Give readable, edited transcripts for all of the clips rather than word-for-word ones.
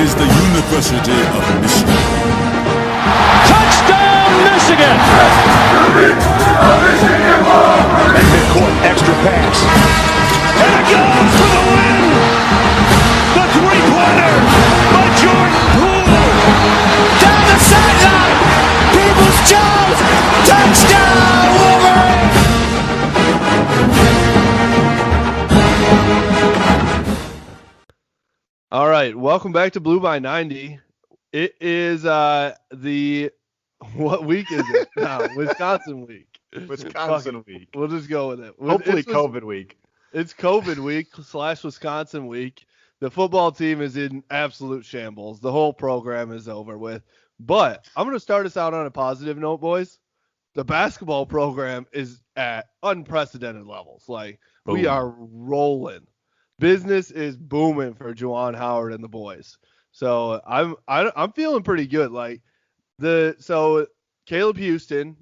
is the University of Michigan. Touchdown, Michigan! And midcourt, extra pass. And it goes for the win! The three-pointer by Jordan Poole! Down the sideline! Peoples-Jones! Touchdown, Wolverine! All right, welcome back to Blue by 90. It is what week is it now? Wisconsin week. Wisconsin week. We'll just go with it. Hopefully COVID week. It's COVID week / Wisconsin week. The football team is in absolute shambles. The whole program is over with. But I'm going to start us out on a positive note, boys. The basketball program is at unprecedented levels. Like, Boom. We are rolling. Business is booming for Juwan Howard and the boys. So I'm feeling pretty good. Like so Caleb Houston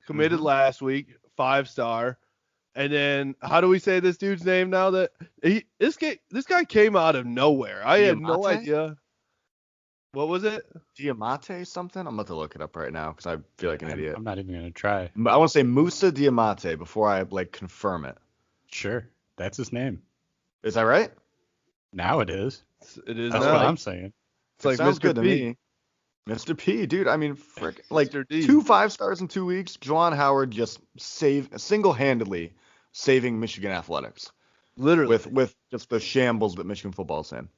committed last week, 5-star. And then how do we say this dude's name now? That this guy came out of nowhere. I had no idea. What was it? Diamante something? I'm about to look it up right now because I feel like an idiot. I'm not even going to try. I want to say Musa Diamante before I confirm it. Sure. That's his name. Is that right? Now it is. It is. That's now. what I'm saying. It's like sounds Mr. good to P. me. Mr. P, dude. I mean, Mr. D. 2 5-stars in 2 weeks. Juwan Howard just single-handedly saving Michigan athletics. Literally. With just the shambles that Michigan football's in.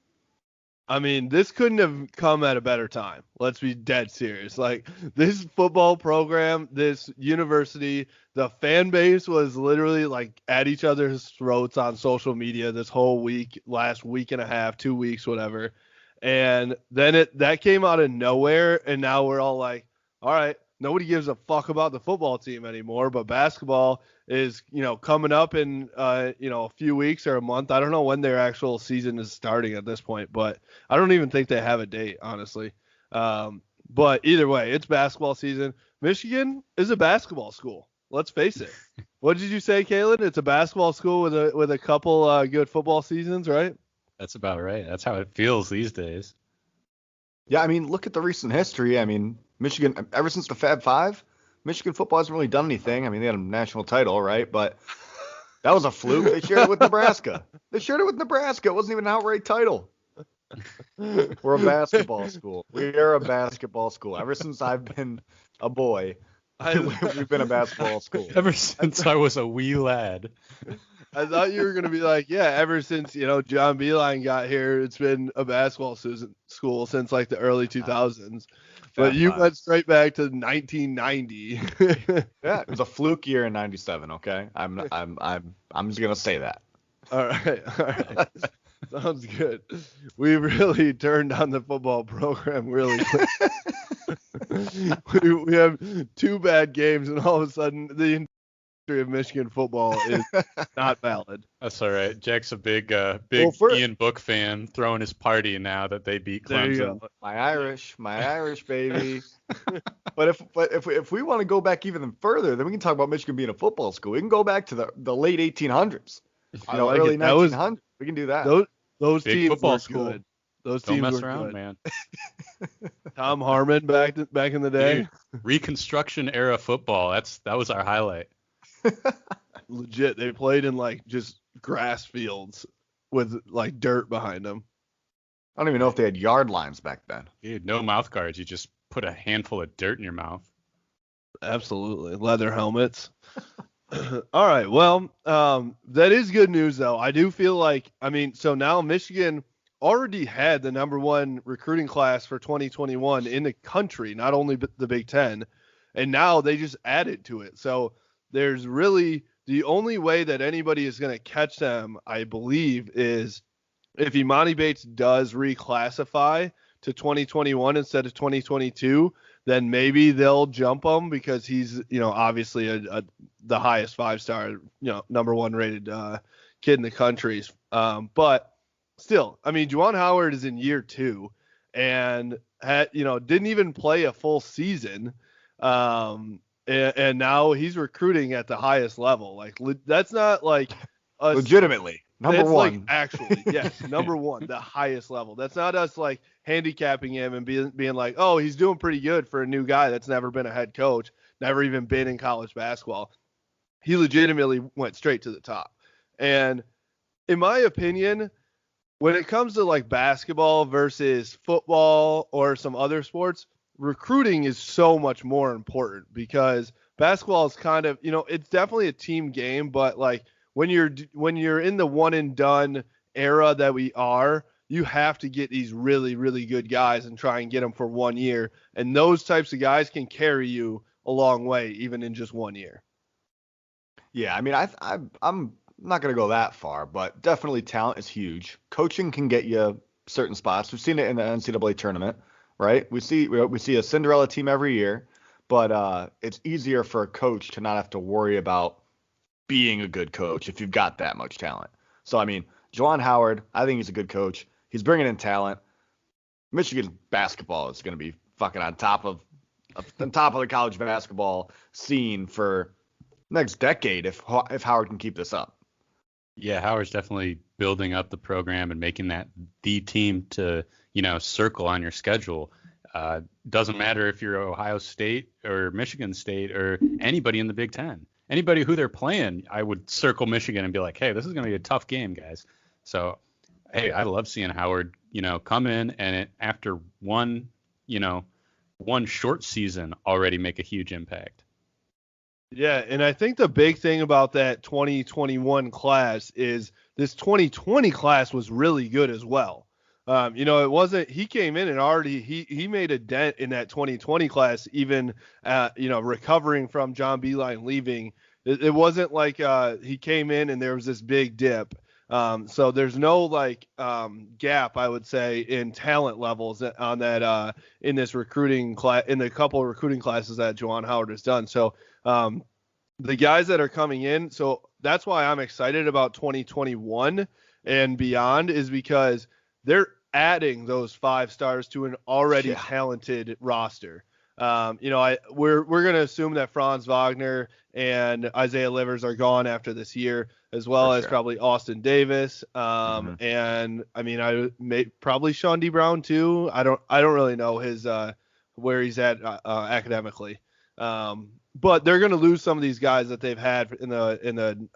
I mean, this couldn't have come at a better time. Let's be dead serious. Like, this football program, this university, the fan base was literally like at each other's throats on social media this whole week, last week and a half, 2 weeks, whatever. And then that came out of nowhere, and now we're all like, all right, nobody gives a fuck about the football team anymore, but basketball is, coming up in, a few weeks or a month. I don't know when their actual season is starting at this point, but I don't even think they have a date, honestly. But either way, it's basketball season. Michigan is a basketball school. Let's face it. What did you say, Kalen? It's a basketball school with a couple good football seasons, right? That's about right. That's how it feels these days. Yeah, I mean, look at the recent history. I mean, Michigan, ever since the Fab Five, Michigan football hasn't really done anything. I mean, they had a national title, right? But that was a fluke. They shared it with Nebraska. It wasn't even an outright title. We're a basketball school. We are a basketball school. Ever since I've been a boy, we've been a basketball school. Ever since I was a wee lad. I thought you were going to be like, yeah, ever since, John Beilein got here, it's been a basketball school since like the early 2000s. But you went straight back to 1990. Yeah, it was a fluke year in 97, okay? I'm just going to say that. All right. Sounds good. We really turned on the football program really quick. we have 2 bad games, and all of a sudden the of Michigan football is not valid. That's all right. Jack's a big Ian Book fan, throwing his party now that they beat Clemson. My Irish baby. But if we want to go back even further, then we can talk about Michigan being a football school. We can go back to the late 1800s. Early 1900s. We can do that. Those big teams football were school. good. Those Don't teams mess were around, good. man. Tom Harmon back in the day. Dude, Reconstruction era football. That was our highlight. Legit, they played in like just grass fields with like dirt behind them. I don't even know if they had yard lines back then. Dude, no mouth guards. You just put a handful of dirt in your mouth. Absolutely. Leather helmets. All right. Well, that is good news, though. I do feel like, so now Michigan already had the number 1 recruiting class for 2021 in the country, not only the Big Ten, and now they just added to it. So there's really the only way that anybody is going to catch them, I believe, is if Imani Bates does reclassify to 2021 instead of 2022, then maybe they'll jump him because he's, obviously the highest 5-star, number 1 rated kid in the country. But still, Juwan Howard is in year 2 and didn't even play a full season. And now he's recruiting at the highest level. Like, that's not like legitimately. Number one. Like, actually, yes, number one, the highest level. That's not us like handicapping him and being like, oh, he's doing pretty good for a new guy that's never been a head coach, never even been in college basketball. He legitimately went straight to the top. And in my opinion, when it comes to like basketball versus football or some other sports, recruiting is so much more important because basketball is kind of, it's definitely a team game, but like when you're in the one and done era that we are, you have to get these really, really good guys and try and get them for 1 year. And those types of guys can carry you a long way, even in just 1 year. Yeah, I mean, I'm not going to go that far, but definitely talent is huge. Coaching can get you certain spots. We've seen it in the NCAA tournament, right? We see a Cinderella team every year, but it's easier for a coach to not have to worry about being a good coach if you've got that much talent. So, I mean, Juwan Howard, I think he's a good coach. He's bringing in talent. Michigan's basketball is going to be fucking on top of the college basketball scene for next decade if Howard can keep this up. Yeah, Howard's definitely building up the program and making that the team to, circle on your schedule. Doesn't matter if you're Ohio State or Michigan State or anybody in the Big Ten. Anybody who they're playing, I would circle Michigan and be like, hey, this is going to be a tough game, guys. So, hey, I love seeing Howard, come in and after one short season already make a huge impact. Yeah, and I think the big thing about that 2021 class is this 2020 class was really good as well. It wasn't, he came in and already he made a dent in that 2020 class, even recovering from John Beilein leaving. It wasn't like he came in and there was this big dip. So there's no gap, I would say, in talent levels on that in this recruiting class, in the couple of recruiting classes that Juwan Howard has done. So the guys that are coming in, so that's why I'm excited about 2021 and beyond, is because they're adding those 5 stars to an already talented roster. We're going to assume that Franz Wagner and Isaiah Livers are gone after this year, as well as probably Austin Davis. And I mean, probably Sean D. Brown too. I don't really know his where he's at academically. But they're going to lose some of these guys that they've had in the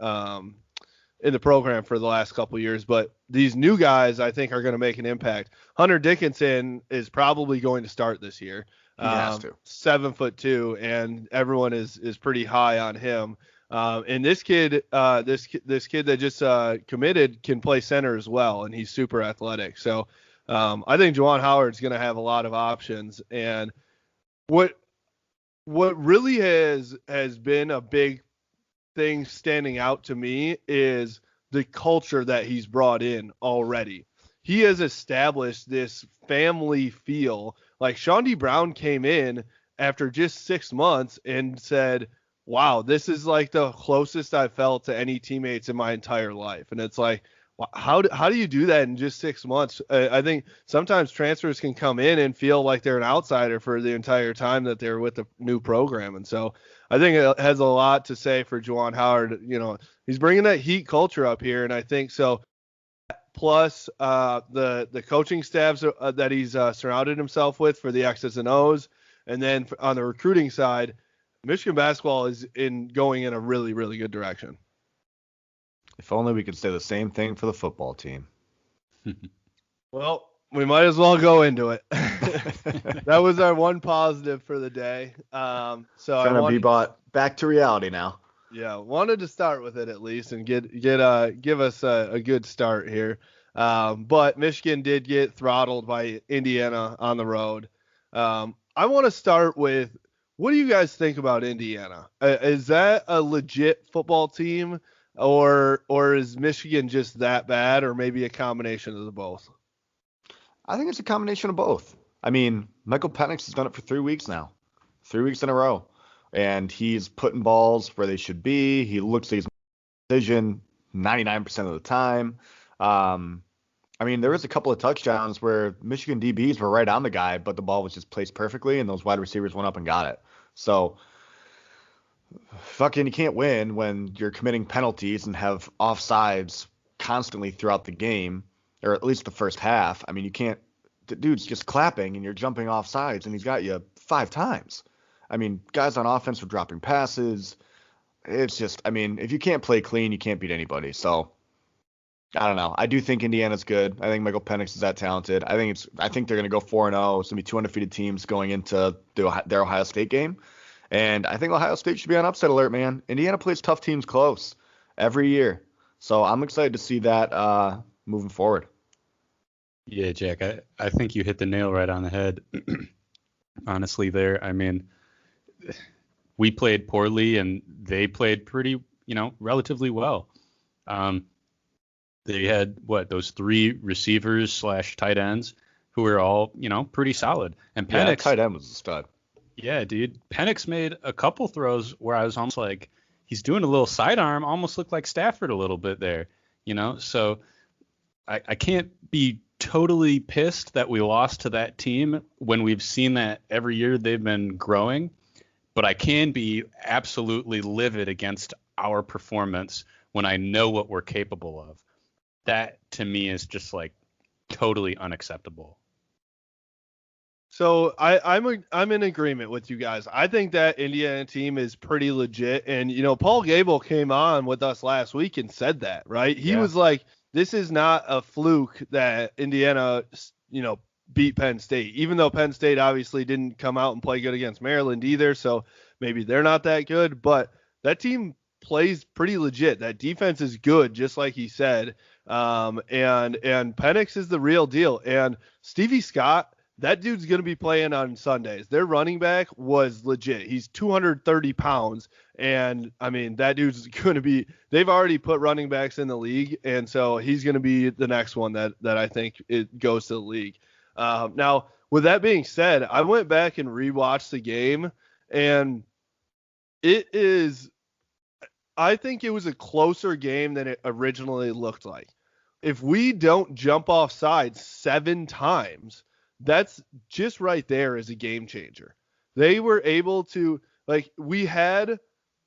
program for the last couple of years. But these new guys, I think, are going to make an impact. Hunter Dickinson is probably going to start this year. He has to. 7'2", and everyone is pretty high on him. And this kid that just committed can play center as well, and he's super athletic. So I think Juwan Howard's going to have a lot of options. And what really has been a big thing standing out to me is the culture that he's brought in already. He has established this family feel. Like Sean D. Brown came in after just 6 months and said, wow, this is like the closest I've felt to any teammates in my entire life. And it's like, how do you do that in just 6 months? I think sometimes transfers can come in and feel like they're an outsider for the entire time that they're with the new program. And so I think it has a lot to say for Juwan Howard. He's bringing that Heat culture up here. And I think so. Plus the coaching staffs that he's surrounded himself with for the X's and O's. And then on the recruiting side, Michigan basketball is going in a really, really good direction. If only we could say the same thing for the football team. Well, we might as well go into it. That was our one positive for the day. So trying to be brought back to reality now. Yeah, wanted to start with it at least and give us a good start here. But Michigan did get throttled by Indiana on the road. I want to start with, what do you guys think about Indiana? Is that a legit football team, or is Michigan just that bad, or maybe a combination of the both? I think it's a combination of both. I mean, Michael Penix has done it for 3 weeks now, 3 weeks in a row. And he's putting balls where they should be. He looks like he's decision 99% of the time. I mean, there was a couple of touchdowns where Michigan DBs were right on the guy, but the ball was just placed perfectly, and those wide receivers went up and got it. So, you can't win when you're committing penalties and have offsides constantly throughout the game, or at least the first half. I mean, you can't. The dude's just clapping and you're jumping off sides, and he's got you 5 times. I mean, guys on offense were dropping passes. It's just, I mean, if you can't play clean, you can't beat anybody. So I don't know. I do think Indiana's good. I think Michael Penix is that talented. I think they're going to go 4-0. It's going to be 2 undefeated teams going into their Ohio State game. And I think Ohio State should be on upset alert, man. Indiana plays tough teams close every year. So I'm excited to see that moving forward. Yeah, Jack, I think you hit the nail right on the head. Honestly, there. I mean, we played poorly and they played pretty, relatively well. They had those 3 receivers / tight ends who were all, pretty solid. And Penix, yeah, tight end was a stud. Yeah, dude. Penix made a couple throws where I was almost like, he's doing a little sidearm, almost looked like Stafford a little bit there, So I can't be totally pissed that we lost to that team when we've seen that every year they've been growing, but I can be absolutely livid against our performance when I know what we're capable of. That to me is just like totally unacceptable. So I'm in agreement with you guys. I think that Indiana team is pretty legit, and Paul Gable came on with us last week and said that, right? He was like, this is not a fluke that Indiana, beat Penn State, even though Penn State obviously didn't come out and play good against Maryland either. So maybe they're not that good, but that team plays pretty legit. That defense is good, just like he said. And Penix is the real deal. And Stevie Scott, that dude's going to be playing on Sundays. Their running back was legit. He's 230 pounds. And, I mean, that dude's going to be – they've already put running backs in the league, and so he's going to be the next one that I think it goes to the league. Now, with that being said, I went back and rewatched the game, and it is – I think it was a closer game than it originally looked like. If we don't jump off sides 7 times – that's just right there as a game changer. They were able to, we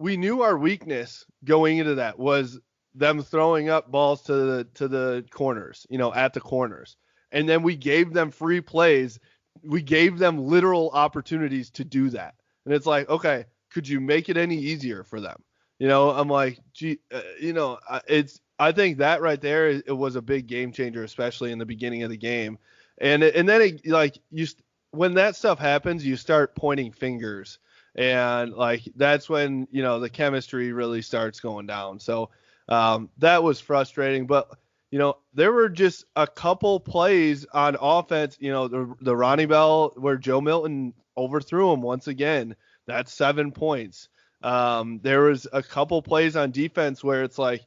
knew our weakness going into that was them throwing up balls to the corners, at the corners. And then we gave them free plays. We gave them literal opportunities to do that. And it's like, okay, could you make it any easier for them? I'm like, I think that right there, it was a big game changer, especially in the beginning of the game. And then when that stuff happens, you start pointing fingers, and that's when the chemistry really starts going down. So that was frustrating, but there were just a couple plays on offense. The Ronnie Bell where Joe Milton overthrew him once again. That's 7 points. There was a couple plays on defense where it's like.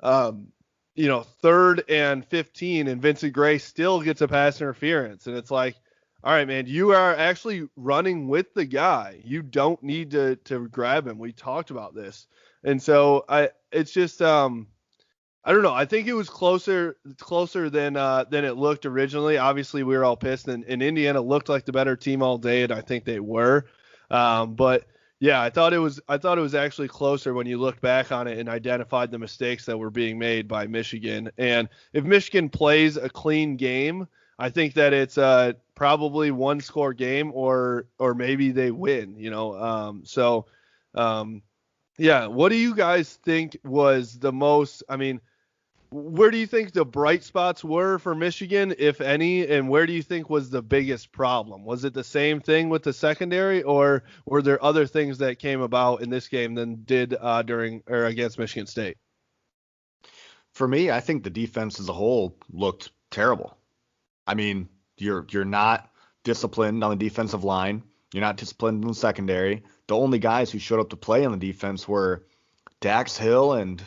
3rd and 15, and Vincent Gray still gets a pass interference. And it's like, all right, man, you are actually running with the guy. You don't need to grab him. We talked about this. And so it's just, I don't know. I think it was closer than it looked originally. Obviously we were all pissed, and Indiana looked like the better team all day, and I think they were. But yeah, I thought it was actually closer when you looked back on it and identified the mistakes that were being made by Michigan. And if Michigan plays a clean game, I think that it's probably 1-score game, or maybe they win. Yeah. What do you guys think was the most? I mean, where do you think the bright spots were for Michigan, if any, and where do you think was the biggest problem? Was it the same thing with the secondary, or were there other things that came about in this game than did during or against Michigan State? For me, I think the defense as a whole looked terrible. I mean, you're not disciplined on the defensive line. You're not disciplined in the secondary. The only guys who showed up to play on the defense were Dax Hill and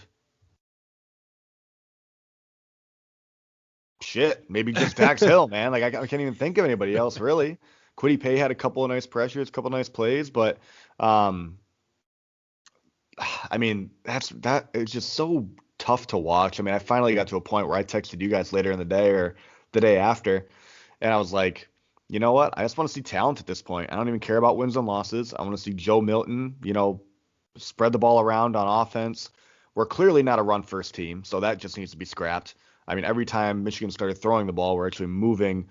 maybe just Dax Hill, man. I can't even think of anybody else really. Kwity Paye had a couple of nice pressures, a couple of nice plays, but I mean, it's just so tough to watch. I mean, I finally got to a point where I texted you guys later in the day or the day after, and I was like, you know what? I just want to see talent at this point. I don't even care about wins and losses. I want to see Joe Milton, spread the ball around on offense. We're clearly not a run-first team, so that just needs to be scrapped. I mean, every time Michigan started throwing the ball, we're actually moving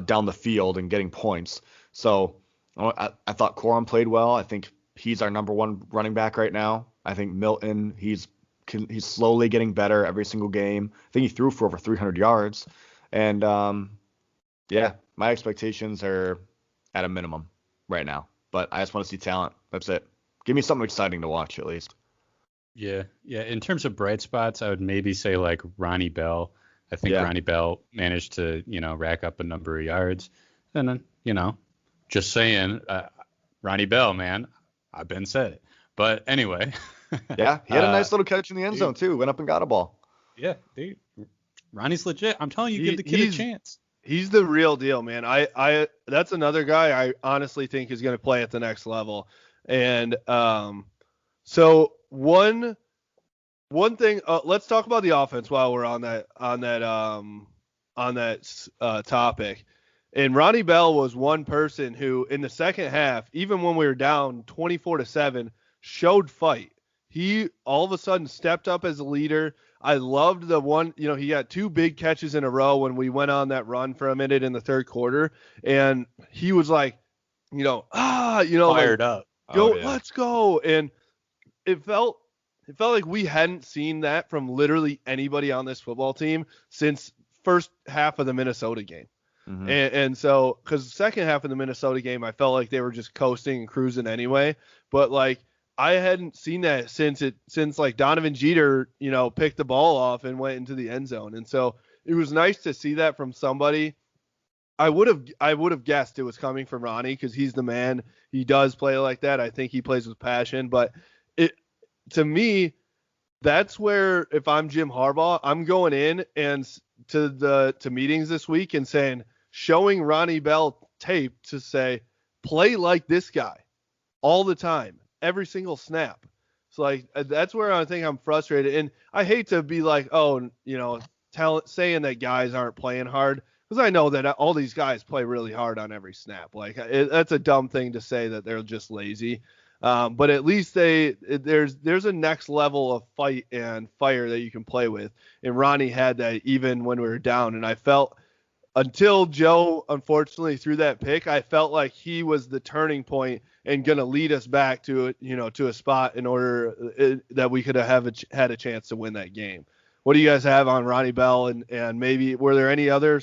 down the field and getting points. So I thought Corum played well. I think he's our number one running back right now. I think Milton, he's slowly getting better every single game. I think he threw for over 300 yards. And, yeah, my expectations are at a minimum right now. But I just want to see talent. That's it. Give me something exciting to watch at least. Yeah. In terms of bright spots, I would maybe say like Ronnie Bell. I think Ronnie Bell managed to, rack up a number of yards. And then, just saying, Ronnie Bell, man, I've been said it. But anyway. Yeah, he had a nice little catch in the end zone too. Went up and got a ball. Yeah, Ronnie's legit. I'm telling you, give the kid a chance. He's the real deal, man. I that's another guy I honestly think is going to play at the next level. And so one thing, let's talk about the offense while we're on that topic. And Ronnie Bell was one person who, in the second half, even when we were down 24-7, showed fight. He all of a sudden stepped up as a leader. I loved the one, he got 2 big catches in a row when we went on that run for a minute in the third quarter. And he was like, fired up. Let's go. And it felt like we hadn't seen that from literally anybody on this football team since first half of the Minnesota game. Mm-hmm. And so, because the second half of the Minnesota game, I felt like they were just coasting and cruising anyway. But like, I hadn't seen that since like Donovan Jeter, picked the ball off and went into the end zone. And so it was nice to see that from somebody. I would have guessed it was coming from Ronnie because he's the man. He does play like that. I think he plays with passion. But to me, that's where, if I'm Jim Harbaugh, I'm going in and to meetings this week and showing Ronnie Bell tape to say, play like this guy all the time, every single snap. So like, that's where I think I'm frustrated. And I hate to be like, saying that guys aren't playing hard, because I know that all these guys play really hard on every snap. Like that's a dumb thing to say that they're just lazy. But at least there's a next level of fight and fire that you can play with. And Ronnie had that even when we were down. And I felt, until Joe unfortunately threw that pick, I felt like he was the turning point and going to lead us back to a spot in order that we could have had a chance to win that game. What do you guys have on Ronnie Bell? And maybe were there any other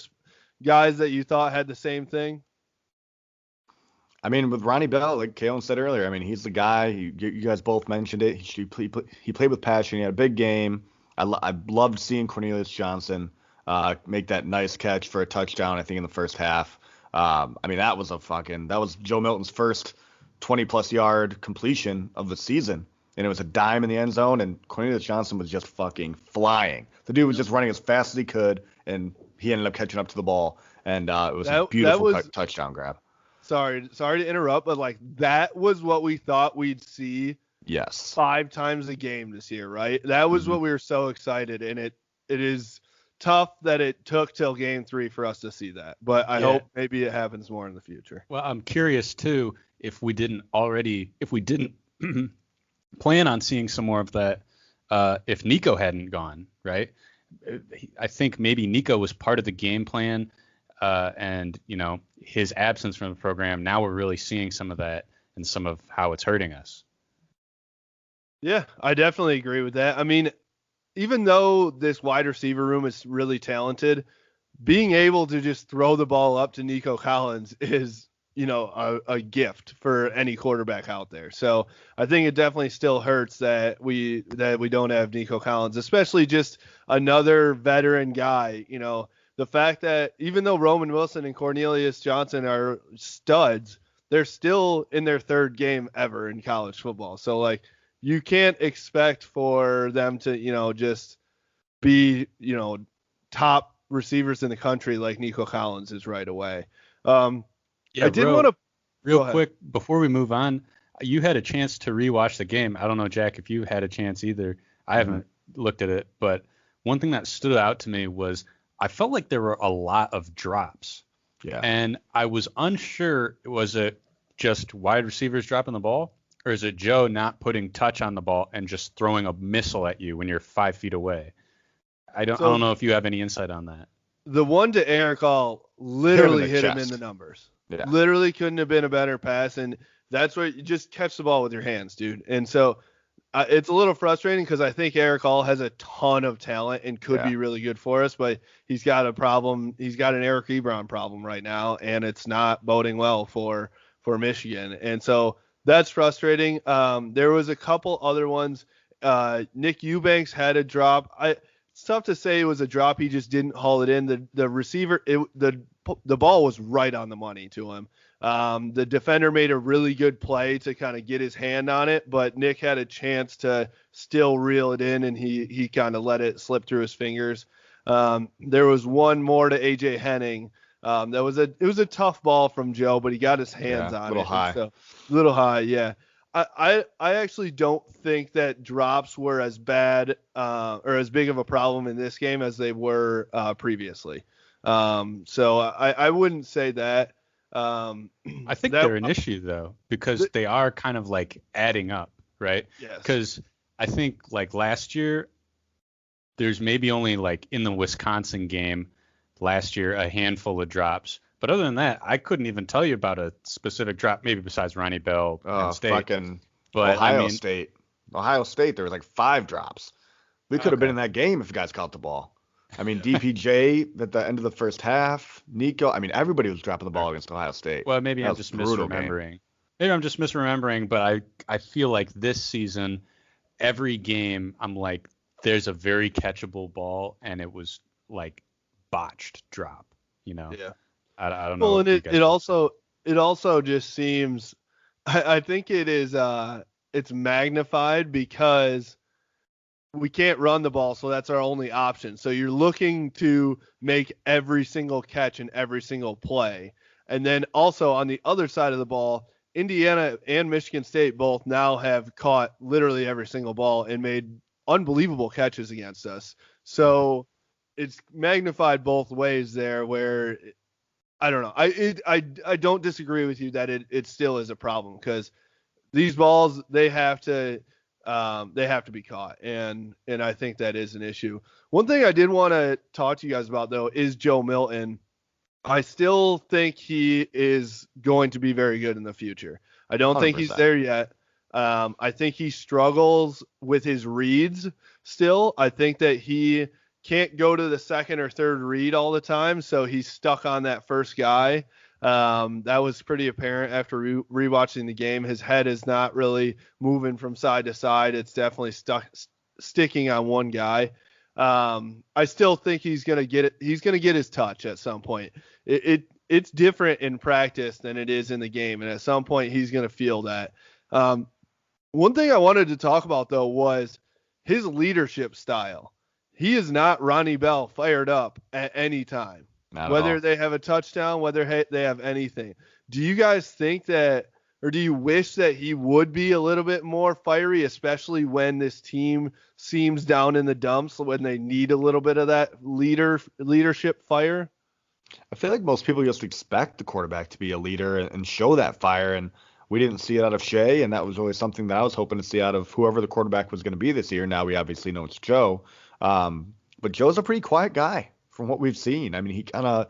guys that you thought had the same thing? I mean, with Ronnie Bell, like Kalen said earlier, I mean, he's the guy. You guys both mentioned it. He played with passion. He had a big game. I loved seeing Cornelius Johnson make that nice catch for a touchdown, I think, in the first half. I mean, that was Joe Milton's first 20-plus yard completion of the season. And it was a dime in the end zone, and Cornelius Johnson was just fucking flying. The dude was just running as fast as he could, and he ended up catching up to the ball. And it was a beautiful touchdown grab. Sorry to interrupt, but like that was what we thought we'd see. Yes. 5 times a game this year, right? That was what we were so excited, and it is tough that it took till game 3 for us to see that. But I hope maybe it happens more in the future. Well, I'm curious too if we didn't plan on seeing some more of that if Nico hadn't gone, right? I think maybe Nico was part of the game plan. And his absence from the program, now we're really seeing some of that and some of how it's hurting us. Yeah, I definitely agree with that. I mean, even though this wide receiver room is really talented, being able to just throw the ball up to Nico Collins is, a gift for any quarterback out there. So I think it definitely still hurts that we don't have Nico Collins, especially just another veteran guy, The fact that even though Roman Wilson and Cornelius Johnson are studs, they're still in their 3rd game ever in college football. So, like, you can't expect for them to, just be, top receivers in the country like Nico Collins is right away. I did want to real quick before we move on. You had a chance to rewatch the game. I don't know, Jack, if you had a chance either. I haven't looked at it, but one thing that stood out to me was I felt like there were a lot of drops. Yeah. And I was unsure, was it just wide receivers dropping the ball, or is it Joe not putting touch on the ball and just throwing a missile at you when you're 5 feet away? I don't know if you have any insight on that. The one to Eric Hall literally hit him in the numbers. Yeah. Literally couldn't have been a better pass, and that's where you just catch the ball with your hands, dude. And so it's a little frustrating because I think Eric Hall has a ton of talent and could be really good for us, but he's got a problem. He's got an Eric Ebron problem right now, and it's not boding well for Michigan. And so that's frustrating. There was a couple other ones. Nick Eubanks had a drop. It's tough to say it was a drop. He just didn't haul it in. The receiver, the ball was right on the money to him. The defender made a really good play to kind of get his hand on it, but Nick had a chance to still reel it in, and he kind of let it slip through his fingers. There was one more to AJ Henning. It was a tough ball from Joe, but he got his hands on it. A little high, yeah. I actually don't think that drops were as bad or as big of a problem in this game as they were previously. So I wouldn't say that. I think they're an issue though, because they are kind of like adding up, right? Yes. Because I think like last year, there's maybe only like in the Wisconsin game last year a handful of drops. But other than that, I couldn't even tell you about a specific drop, maybe besides Ronnie Bell and State. But Ohio State. Ohio State, there was like 5 drops. We could have been in that game if you guys caught the ball. I mean, DPJ at the end of the first half, Nico. I mean, everybody was dropping the ball against Ohio State. Well, maybe I'm just misremembering. Game. Maybe I'm just misremembering, but I feel like this season, every game, I'm like, there's a very catchable ball, and it was like botched drop, you know? Yeah. I don't know. Well, and it also just seems, I think it is, it's magnified because we can't run the ball, so that's our only option. So you're looking to make every single catch and every single play. And then also on the other side of the ball, Indiana and Michigan State both now have caught literally every single ball and made unbelievable catches against us. So it's magnified both ways there where I don't know. I don't disagree with you that it still is a problem because these balls they have to be caught and I think that is an issue. One thing I did want to talk to you guys about though is Joe Milton. I still think he is going to be very good in the future. I don't 100%. Think he's there yet. I think he struggles with his reads still. I think that he can't go to the second or third read all the time, so he's stuck on that first guy. That was pretty apparent after rewatching the game. His head is not really moving from side to side. It's definitely sticking on one guy. I still think he's gonna get it. He's gonna get his touch at some point. It's different in practice than it is in the game, and at some point he's gonna feel that. One thing I wanted to talk about though was his leadership style. He is not Ronnie Bell fired up at any time, whether they have a touchdown, whether they have anything. Do you guys think that, or do you wish that he would be a little bit more fiery, especially when this team seems down in the dumps, when they need a little bit of that leadership fire? I feel like most people just expect the quarterback to be a leader and show that fire, and we didn't see it out of Shea, and that was always something that I was hoping to see out of whoever the quarterback was going to be this year. Now we obviously know it's Joe. But Joe's a pretty quiet guy from what we've seen. I mean, he kind of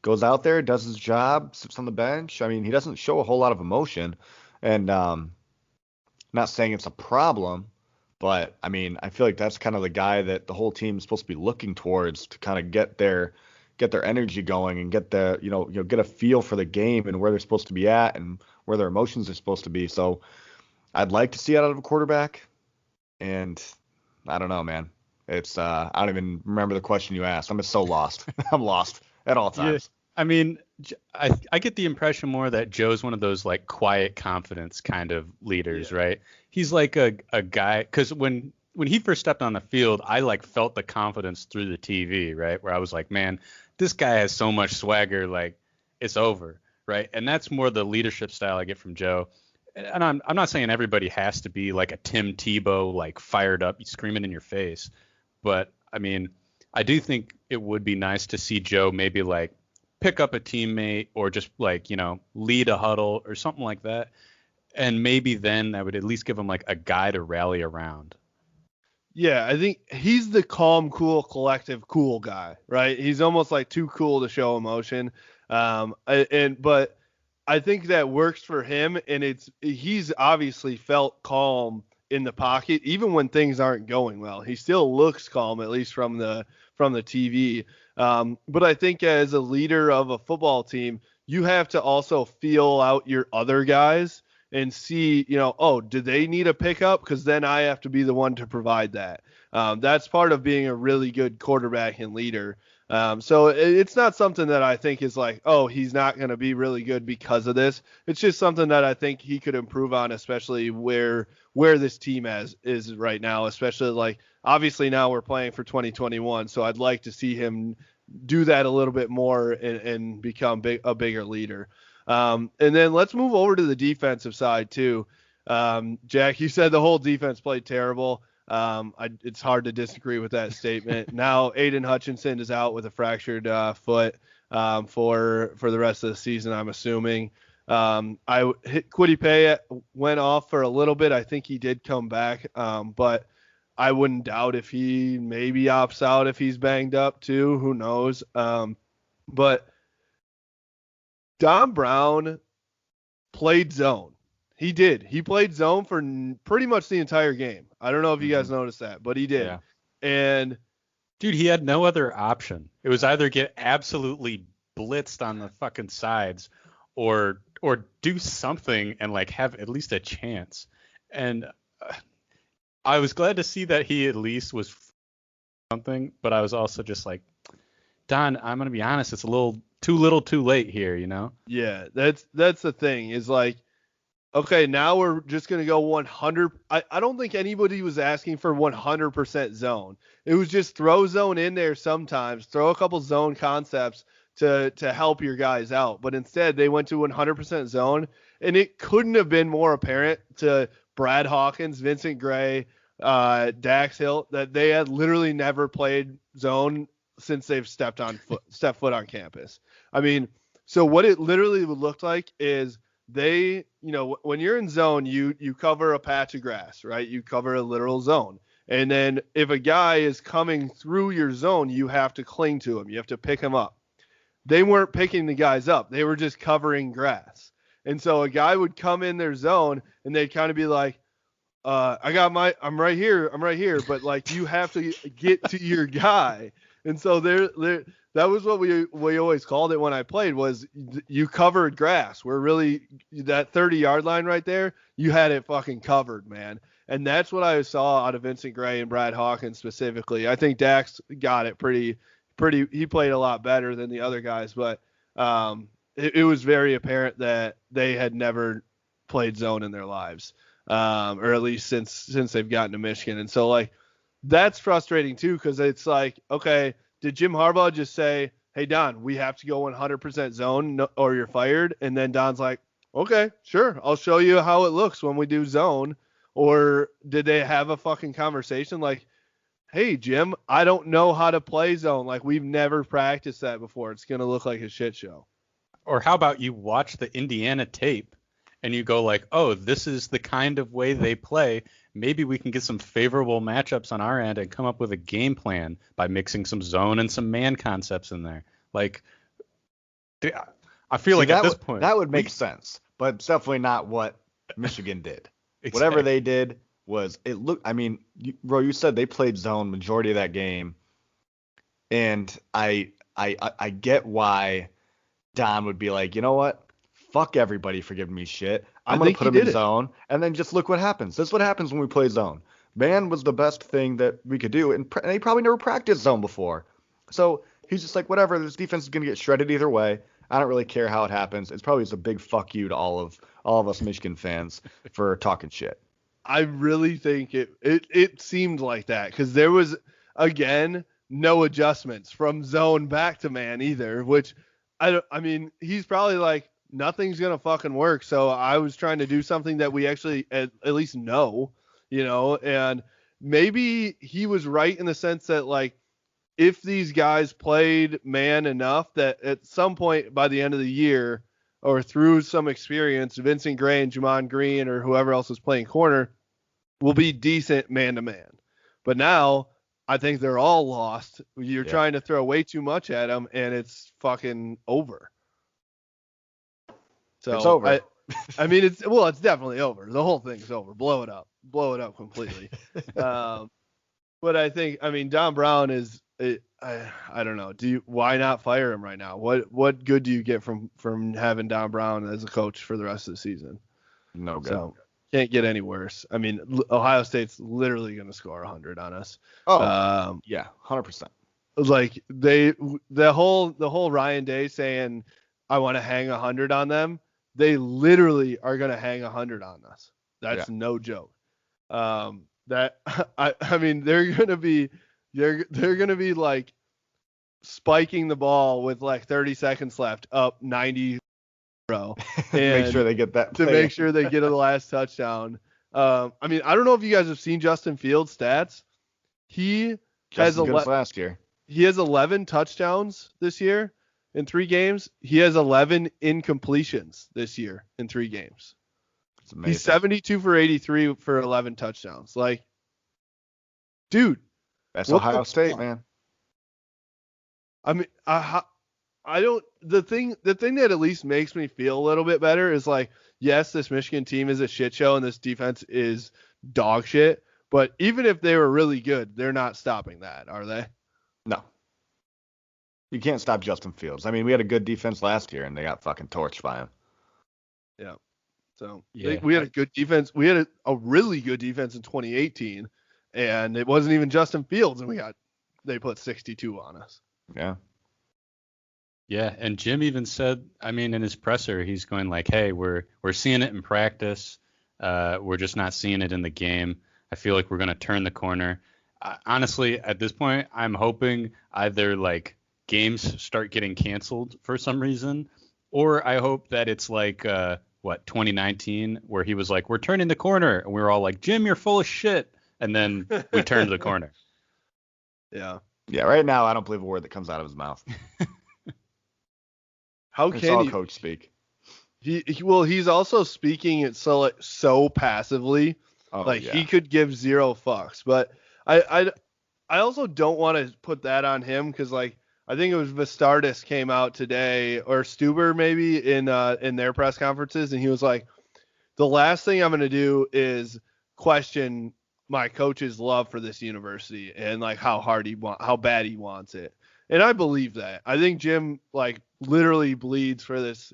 goes out there, does his job, sits on the bench. I mean, he doesn't show a whole lot of emotion. And not saying it's a problem, but I mean, I feel like that's kind of the guy that the whole team is supposed to be looking towards to kind of get their energy going and get get a feel for the game and where they're supposed to be at and where their emotions are supposed to be. So I'd like to see it out of a quarterback. And I don't know, man. It's I don't even remember the question you asked. I'm just so lost. I'm lost at all times. Yeah, I mean, I get the impression more that Joe's one of those like quiet confidence kind of leaders, right? He's like a guy because when he first stepped on the field, I like felt the confidence through the TV, right? Where I was like, man, this guy has so much swagger, like it's over, right? And that's more the leadership style I get from Joe. And I'm not saying everybody has to be like a Tim Tebow, like fired up, screaming in your face. But, I mean, I do think it would be nice to see Joe maybe, like, pick up a teammate or just, like, lead a huddle or something like that. And maybe then that would at least give him like a guy to rally around. Yeah, I think he's the calm, cool, collective, cool guy, right? He's almost like too cool to show emotion. But I think that works for him, and he's obviously felt calm in the pocket even when things aren't going well. He still looks calm, at least from the TV. But I think as a leader of a football team, you have to also feel out your other guys and see, oh, do they need a pickup? Because then I have to be the one to provide that. That's part of being a really good quarterback and leader. So it's not something that I think is like, oh, he's not going to be really good because of this. It's just something that I think he could improve on, especially where this team is right now, especially like obviously now we're playing for 2021. So I'd like to see him do that a little bit more and become a bigger leader. And then let's move over to the defensive side too. Jack, you said the whole defense played terrible. It's hard to disagree with that statement. Now Aiden Hutchinson is out with a fractured foot for the rest of the season, I'm assuming. Kwity Paye went off for a little bit. I think he did come back, but I wouldn't doubt if he maybe opts out if he's banged up too. Who knows? But Don Brown played zone. He did. He played zone for pretty much the entire game. I don't know if you guys noticed that, but he did. Yeah. And dude, he had no other option. It was either get absolutely blitzed on the fucking sides or do something and like have at least a chance. And I was glad to see that he at least was something, but I was also just like, Don, I'm going to be honest, it's a little too late here, Yeah, that's the thing is like, okay, now we're just going to go 100. I don't think anybody was asking for 100% zone. It was just throw zone in there sometimes, throw a couple zone concepts to help your guys out. But instead, they went to 100% zone, and it couldn't have been more apparent to Brad Hawkins, Vincent Gray, Dax Hill that they had literally never played zone since they've stepped foot on campus. I mean, so what it literally would look like is they, when you're in zone, you cover a patch of grass, right? You cover a literal zone. And then if a guy is coming through your zone, you have to cling to him. You have to pick him up. They weren't picking the guys up. They were just covering grass. And so a guy would come in their zone and they'd kind of be like, I'm right here. But like, you have to get to your guy. And so that was what we always called it when I played was you covered grass. We're really that 30-yard line right there. You had it fucking covered, man. And that's what I saw out of Vincent Gray and Brad Hawkins specifically. I think Dax got it pretty. He played a lot better than the other guys, but it was very apparent that they had never played zone in their lives, or at least since they've gotten to Michigan. And so like that's frustrating too, because it's like, okay, did Jim Harbaugh just say, hey, Don, we have to go 100% zone or you're fired? And then Don's like, okay, sure, I'll show you how it looks when we do zone. Or did they have a fucking conversation like, hey, Jim, I don't know how to play zone. Like, we've never practiced that before. It's going to look like a shit show. Or how about you watch the Indiana tape and you go like, oh, this is the kind of way they play. Maybe we can get some favorable matchups on our end and come up with a game plan by mixing some zone and some man concepts in there. Like, I feel like at this point that would make sense, but it's definitely not what Michigan did. Exactly. Whatever they did was it looked. I mean, you said they played zone majority of that game, and I get why Don would be like, you know what? Fuck everybody for giving me shit. I'm going to put him in zone, and then just look what happens. That's what happens when we play zone. Man was the best thing that we could do, and they probably never practiced zone before. So he's just like, whatever, this defense is going to get shredded either way. I don't really care how it happens. It's probably just a big fuck you to all of us Michigan fans for talking shit. I really think it seemed like that because there was, again, no adjustments from zone back to man either, which I mean, he's probably like, nothing's going to fucking work. So I was trying to do something that we actually at least know, and maybe he was right in the sense that like, if these guys played man enough that at some point by the end of the year, or through some experience, Vincent Gray and Jamon Green or whoever else is playing corner will be decent man-to-man. But now I think they're all lost. You're trying to throw way too much at them, and it's fucking over. So it's over. I mean, it's definitely over. The whole thing's over. Blow it up completely. But I think, I mean, Don Brown is, I don't know. Why not fire him right now? What good do you get from having Don Brown as a coach for the rest of the season? No good. So can't get any worse. I mean, Ohio State's literally going to score 100 on us. Oh, yeah, 100%. Like the whole Ryan Day saying, I want to hang 100 on them. They literally are going to hang 100 on us. That's no joke. That I mean, they're going to be like spiking the ball with like 30 seconds left, up 90. And make sure they get that to make sure they get the last touchdown. I mean, I don't know if you guys have seen Justin Fields' stats. He has last year. He has 11 touchdowns this year in 3 games. He has 11 incompletions this year in 3 games. He's 72 for 83 for 11 touchdowns. Like, dude, that's Ohio State, man. I mean, I don't. The thing that at least makes me feel a little bit better is like, yes, this Michigan team is a shit show and this defense is dog shit. But even if they were really good, they're not stopping that, are they? No. You can't stop Justin Fields. I mean, we had a good defense last year and they got fucking torched by him. Yeah. So we had a good defense. We had a really good defense in 2018, and it wasn't even Justin Fields, and they put 62 on us. Yeah. Yeah, and Jim even said, I mean, in his presser, he's going like, hey, we're seeing it in practice. We're just not seeing it in the game. I feel like we're going to turn the corner. Honestly, at this point, I'm hoping either like games start getting canceled for some reason, or I hope that it's like 2019, where he was like, we're turning the corner, and we were all like, Jim, you're full of shit, and then we turned the corner. Yeah. Yeah, right now I don't believe a word that comes out of his mouth. How can you coach speak? He's also speaking it so passively. He could give 0 fucks. But I also don't want to put that on him, because like I think it was Vastardis came out today, or Stuber maybe, in their press conferences, and he was like, the last thing I'm going to do is question my coach's love for this university and like how bad he wants it. And I believe that. I think Jim like literally bleeds for this.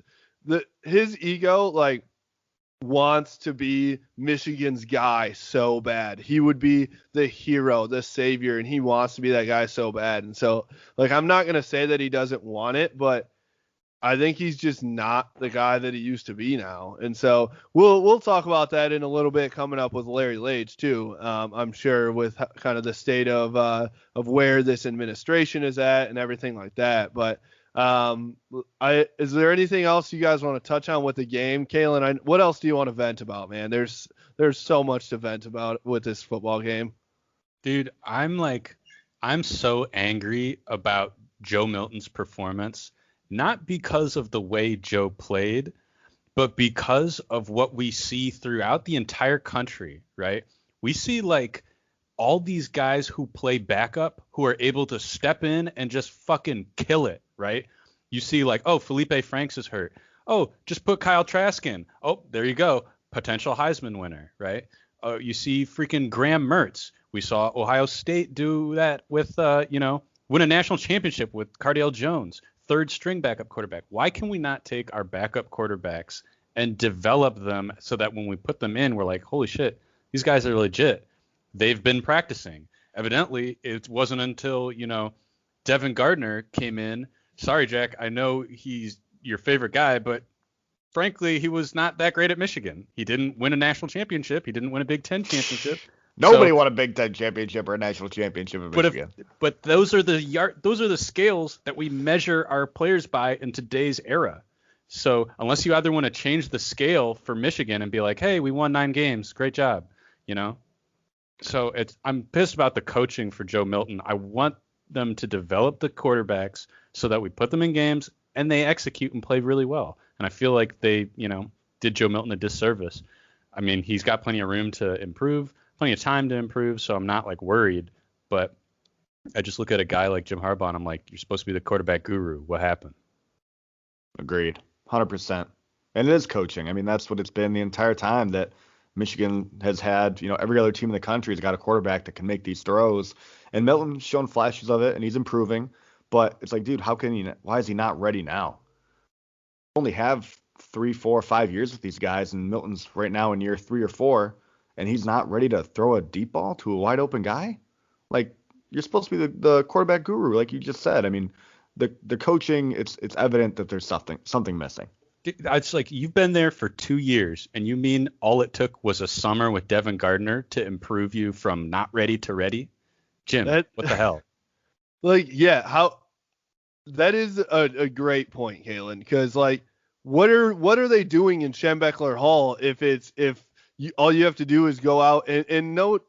His ego like wants to be Michigan's guy so bad. He would be the hero, the savior, and he wants to be that guy so bad. And so like I'm not going to say that he doesn't want it, but I think he's just not the guy that he used to be now. And so we'll talk about that in a little bit coming up with Larry Lage too. I'm sure, with kind of the state of where this administration is at and everything like that. But is there anything else you guys want to touch on with the game? Kalen, what else do you want to vent about, man? There's so much to vent about with this football game. Dude, I'm so angry about Joe Milton's performance. Not because of the way Joe played, but because of what we see throughout the entire country, right? We see like all these guys who play backup who are able to step in and just fucking kill it, right? You see like, oh, Felipe Franks is hurt. Oh, just put Kyle Trask in. Oh, there you go. Potential Heisman winner, right? You see freaking Graham Mertz. We saw Ohio State do that with, win a national championship with Cardale Jones. 3rd string backup quarterback. Why can we not take our backup quarterbacks and develop them so that when we put them in, we're like, holy shit, these guys are legit. They've been practicing. Evidently, it wasn't until, Devin Gardner came in. Sorry, Jack, I know he's your favorite guy, but frankly, he was not that great at Michigan. He didn't win a national championship. He didn't win a Big Ten championship. Nobody won a Big Ten championship or a national championship in Michigan. But those are the scales that we measure our players by in today's era. So unless you either want to change the scale for Michigan and be like, hey, we won 9 games, great job, So I'm pissed about the coaching for Joe Milton. I want them to develop the quarterbacks so that we put them in games and they execute and play really well. And I feel like they, did Joe Milton a disservice. I mean, he's got plenty of room to improve, plenty of time to improve, so I'm not like worried. But I just look at a guy like Jim Harbaugh and I'm like, you're supposed to be the quarterback guru. What happened? Agreed. 100%. And it is coaching. I mean, that's what it's been the entire time that Michigan has had. Every other team in the country has got a quarterback that can make these throws. And Milton's shown flashes of it, and he's improving. But it's like, dude, why is he not ready now? Only have 3, 4, 5 years with these guys, and Milton's right now in year 3 or 4, and he's not ready to throw a deep ball to a wide open guy? Like, you're supposed to be the quarterback guru, like you just said. I mean, the coaching, it's evident that there's something missing. It's like you've been there for 2 years, and you mean all it took was a summer with Devin Gardner to improve you from not ready to ready? Jim, what the hell? Like, yeah, that is a great point, Kalen, because like, what are they doing in Schembechler Hall if all you have to do is go out and note,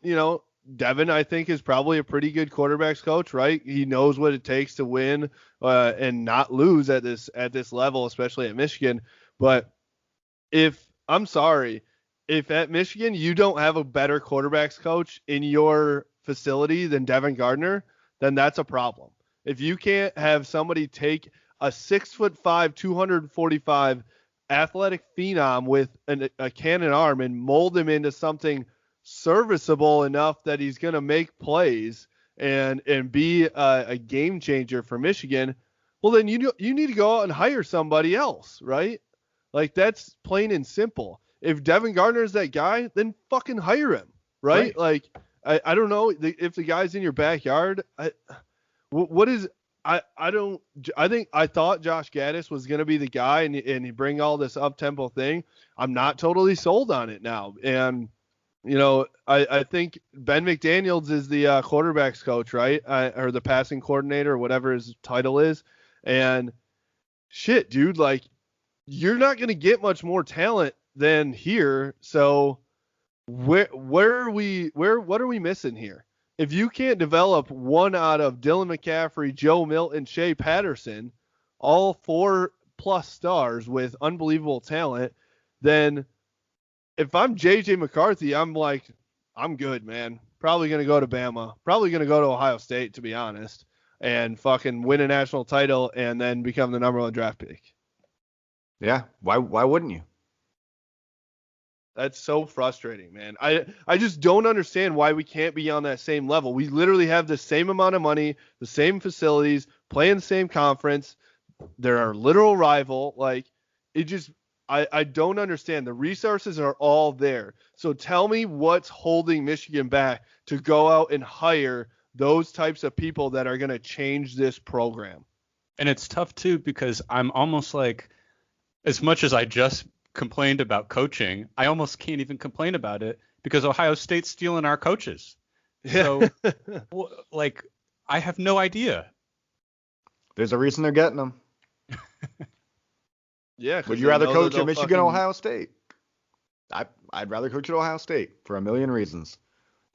Devin, I think, is probably a pretty good quarterbacks coach, right? He knows what it takes to win and not lose at this level, especially at Michigan. But I'm sorry, if at Michigan you don't have a better quarterbacks coach in your facility than Devin Gardner, then that's a problem. If you can't have somebody take a 6'5", 245 athletic phenom with a cannon arm and mold him into something serviceable enough that he's going to make plays and be a game changer for Michigan, well, then you need to go out and hire somebody else, right? Like, that's plain and simple. If Devin Gardner is that guy, then fucking hire him, right? Like, I don't know if the guy's in your backyard. I thought Josh Gaddis was going to be the guy and he bring all this up-tempo thing. I'm not totally sold on it now. And, I think Ben McDaniels is the quarterbacks coach, right? Or the passing coordinator or whatever his title is. And shit, dude, like, you're not going to get much more talent than here. So what are we missing here? If you can't develop one out of Dylan McCaffrey, Joe Milton, Shea Patterson, all 4+ stars with unbelievable talent, then if I'm JJ McCarthy, I'm like, I'm good, man. Probably going to go to Bama. Probably going to go to Ohio State, to be honest, and fucking win a national title and then become the #1 draft pick. Yeah. Why wouldn't you? That's so frustrating, man. I just don't understand why we can't be on that same level. We literally have the same amount of money, the same facilities, play in the same conference. They're our literal rival. Like, it just, I don't understand. The resources are all there. So tell me what's holding Michigan back to go out and hire those types of people that are going to change this program. And it's tough too, because I'm almost like, as much as I just complained about coaching, I almost can't even complain about it because Ohio State's stealing our coaches. So, like, I have no idea. There's a reason they're getting them. Yeah. Would you rather coach at Michigan or Ohio State? I'd rather coach at Ohio State for a million reasons.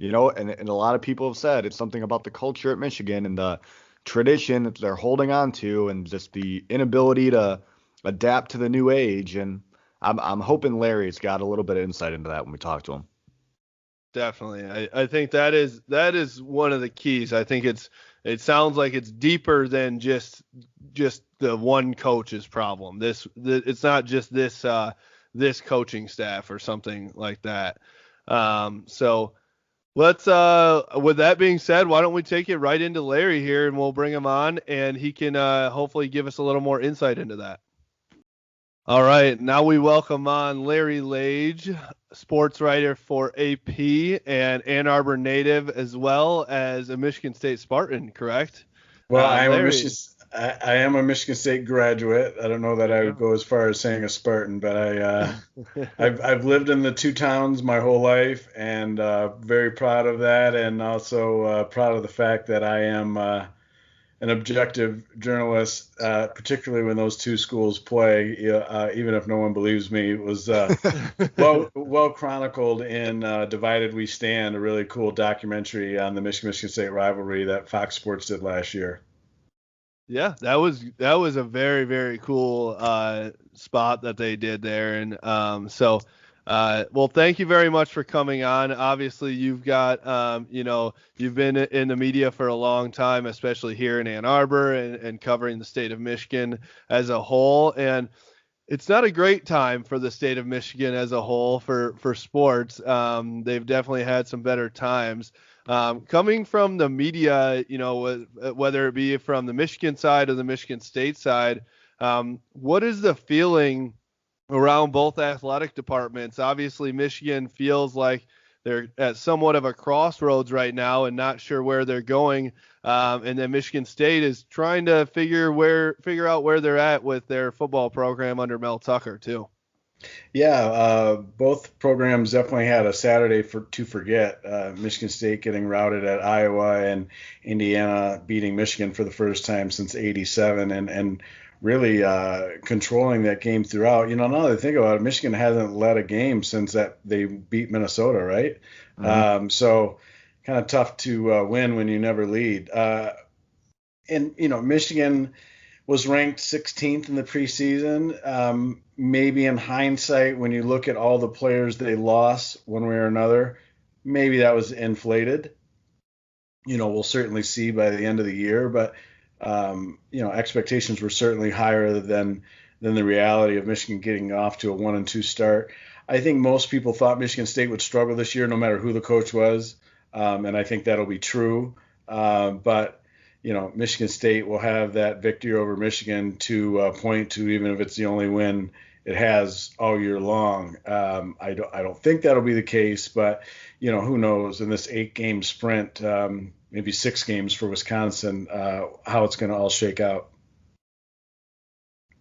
And a lot of people have said it's something about the culture at Michigan and the tradition that they're holding on to and just the inability to adapt to the new age. And I'm hoping Larry's got a little bit of insight into that when we talk to him. Definitely. I think that is one of the keys. I think it sounds like it's deeper than just the one coach's problem. It's not just this coaching staff or something like that. So let's with that being said, why don't we take it right into Larry here and we'll bring him on and he can hopefully give us a little more insight into that. All right, now we welcome on Larry Lage, sports writer for AP and Ann Arbor native, as well as a Michigan State Spartan, correct? Well, I am a Michigan State graduate. I don't know that I would go as far as saying a Spartan, but I've lived in the two towns my whole life, and very proud of that, and also proud of the fact that I am an objective journalist, particularly when those two schools play, even if no one believes me. It was well chronicled in Divided We Stand, a really cool documentary on the Michigan State rivalry that Fox Sports did last year. Yeah, that was a very, very cool spot that they did there. And well, thank you very much for coming on. Obviously, you've got, you've been in the media for a long time, especially here in Ann Arbor and covering the state of Michigan as a whole. And it's not a great time for the state of Michigan as a whole for sports. They've definitely had some better times. Coming from the media, whether it be from the Michigan side or the Michigan State side, what is the feeling around both athletic departments? Obviously, Michigan feels like they're at somewhat of a crossroads right now and not sure where they're going. And then Michigan State is trying to figure out where they're at with their football program under Mel Tucker too. Yeah, both programs definitely had a Saturday to forget. Michigan State getting routed at Iowa and Indiana beating Michigan for the first time since '87, and really controlling that game throughout. Now that I think about it, Michigan hasn't led a game since that they beat Minnesota, right? Mm-hmm. So kind of tough to win when you never lead. And Michigan was ranked 16th in the preseason. Maybe in hindsight, when you look at all the players they lost one way or another, maybe that was inflated. We'll certainly see by the end of the year, but expectations were certainly higher than the reality of Michigan getting off to a 1-2 start. I think most people thought Michigan State would struggle this year, no matter who the coach was, and I think that'll be true. But Michigan State will have that victory over Michigan to point to, even if it's the only win it has all year long. I don't think that'll be the case, but who knows in this 8-game sprint, maybe 6 games for Wisconsin, how it's going to all shake out.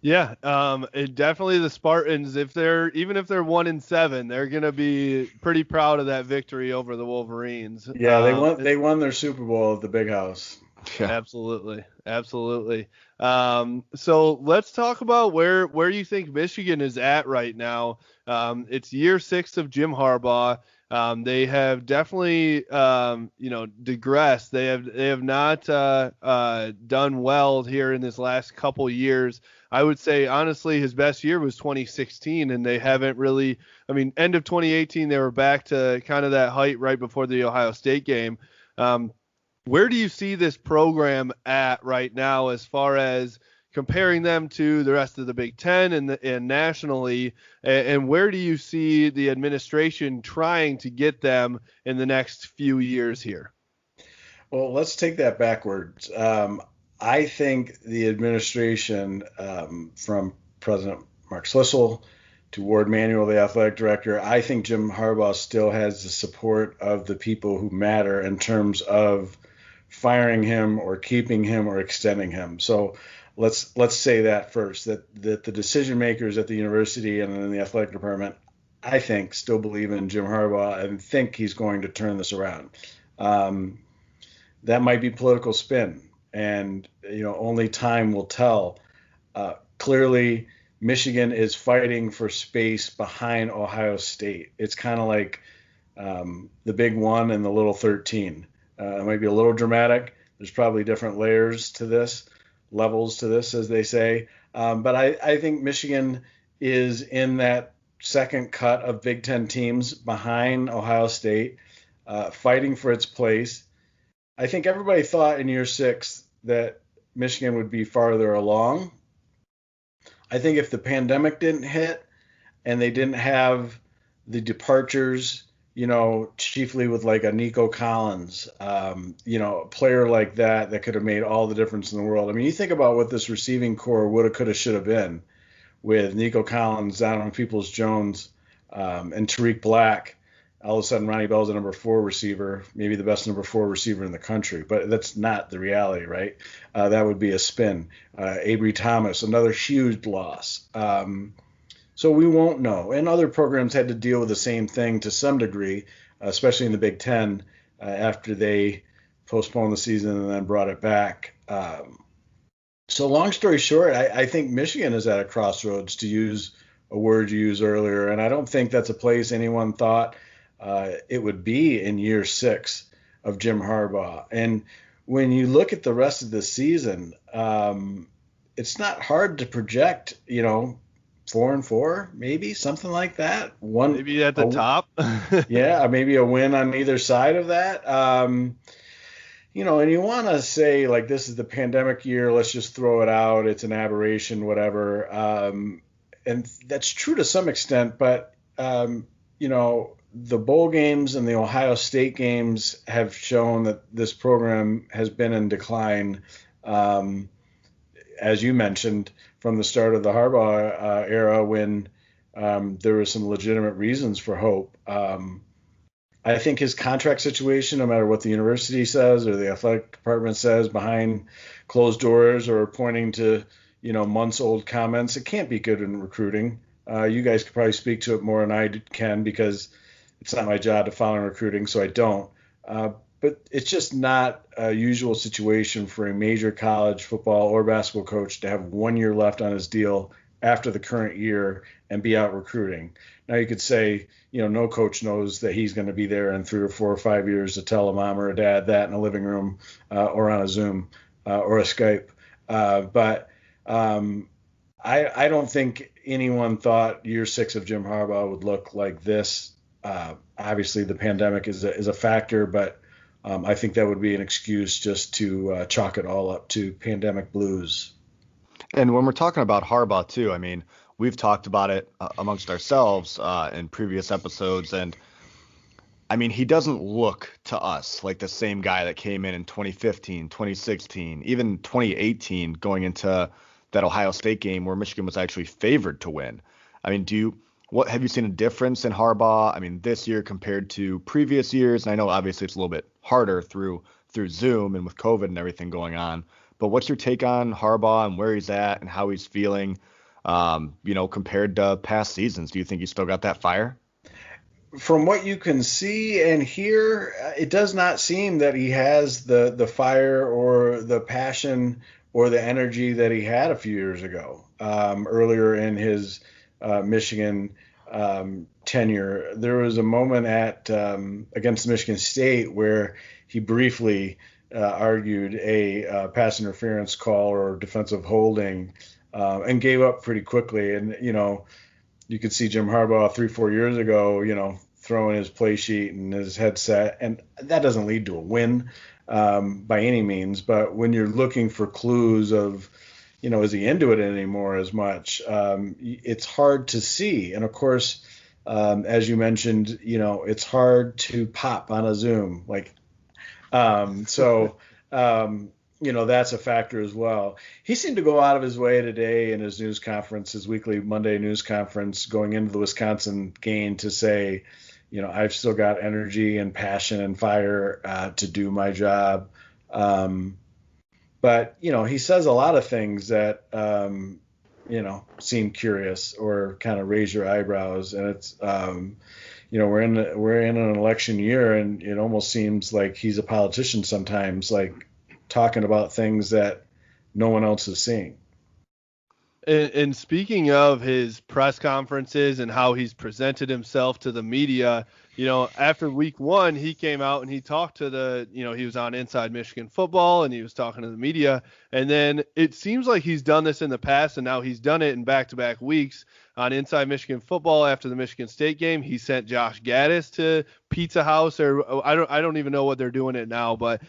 Yeah, definitely the Spartans, if they're 1-7, they're going to be pretty proud of that victory over the Wolverines. Yeah, they won their Super Bowl at the Big House. Yeah. Absolutely. So let's talk about where you think Michigan is at right now. It's year 6 of Jim Harbaugh. They have definitely, digressed. They have not done well here in this last couple years. I would say, honestly, his best year was 2016, and they haven't really. End of 2018, they were back to kind of that height right before the Ohio State game. Where do you see this program at right now as far as comparing them to the rest of the Big Ten and nationally, and where do you see the administration trying to get them in the next few years here? Well, let's take that backwards. I think the administration, from President Mark Schlissel to Ward Manuel, the athletic director, I think Jim Harbaugh still has the support of the people who matter in terms of firing him or keeping him or extending him. So let's say that first, that the decision makers at the university and in the athletic department, I think, still believe in Jim Harbaugh and think he's going to turn this around. That might be political spin, and only time will tell. Clearly, Michigan is fighting for space behind Ohio State. It's kind of like the big 1 and the little 13. It might be a little dramatic. There's probably different layers to this, levels to this, as they say. But I think Michigan is in that second cut of Big Ten teams behind Ohio State, fighting for its place. I think everybody thought in year 6 that Michigan would be farther along. I think if the pandemic didn't hit and they didn't have the departures, chiefly with like a Nico Collins, a player like that could have made all the difference in the world. You think about what this receiving core woulda, coulda, should have been with Nico Collins, Donovan Peoples-Jones, and Tariq Black. All of a sudden, Ronnie Bell's a number 4 receiver, maybe the best number 4 receiver in the country, but that's not the reality, right? That would be a spin. Avery Thomas, another huge loss. So we won't know. And other programs had to deal with the same thing to some degree, especially in the Big Ten, after they postponed the season and then brought it back. So long story short, I think Michigan is at a crossroads, to use a word you used earlier, and I don't think that's a place anyone thought it would be in year 6 of Jim Harbaugh. And when you look at the rest of the season, it's not hard to project, 4-4, maybe something like that. Maybe at the top. Yeah, maybe a win on either side of that. And you want to say, like, this is the pandemic year, let's just throw it out. It's an aberration, whatever. And that's true to some extent, but, the bowl games and the Ohio State games have shown that this program has been in decline, as you mentioned, from the start of the Harbaugh era, when there were some legitimate reasons for hope. I think his contract situation, no matter what the university says or the athletic department says behind closed doors or pointing to, months old comments, it can't be good in recruiting. You guys could probably speak to it more than I can, because it's not my job to follow recruiting, so I don't. But it's just not a usual situation for a major college football or basketball coach to have 1 year left on his deal after the current year and be out recruiting. Now you could say, no coach knows that he's going to be there in 3 or 4 or 5 years to tell a mom or a dad that in a living room or on a Zoom or a Skype. But I don't think anyone thought year 6 of Jim Harbaugh would look like this. Obviously, the pandemic is a factor, but I think that would be an excuse just to chalk it all up to pandemic blues. And when we're talking about Harbaugh too, I mean, we've talked about it amongst ourselves in previous episodes, and I mean, he doesn't look to us like the same guy that came in 2015, 2016, even 2018, going into that Ohio State game where Michigan was actually favored to win. I mean, have you seen a difference in Harbaugh? I mean, this year compared to previous years? And I know obviously it's a little bit harder through Zoom and with COVID and everything going on. But what's your take on Harbaugh and where he's at and how he's feeling, compared to past seasons? Do you think he's still got that fire? From what you can see and hear, it does not seem that he has the fire or the passion or the energy that he had a few years ago, earlier in his Michigan tenure. There was a moment against Michigan State where he briefly argued a pass interference call or defensive holding and gave up pretty quickly. And, you could see Jim Harbaugh 3-4 years ago, throwing his play sheet and his headset, and that doesn't lead to a win by any means. But when you're looking for clues of, is he into it anymore as much? It's hard to see. And of course, as you mentioned, it's hard to pop on a Zoom. That's a factor as well. He seemed to go out of his way today in his news conference, his weekly Monday news conference, going into the Wisconsin game to say, I've still got energy and passion and fire to do my job. But, he says a lot of things that, seem curious or kind of raise your eyebrows. And it's, we're in an election year, and it almost seems like he's a politician sometimes, like talking about things that no one else is seeing. And speaking of his press conferences and how he's presented himself to the media, after week 1, he came out and he talked to he was on Inside Michigan Football and he was talking to the media. And then it seems like he's done this in the past, and now he's done it in back-to-back weeks on Inside Michigan Football. After the Michigan State game, he sent Josh Gaddis to Pizza House, or I don't even know what they're doing it now, but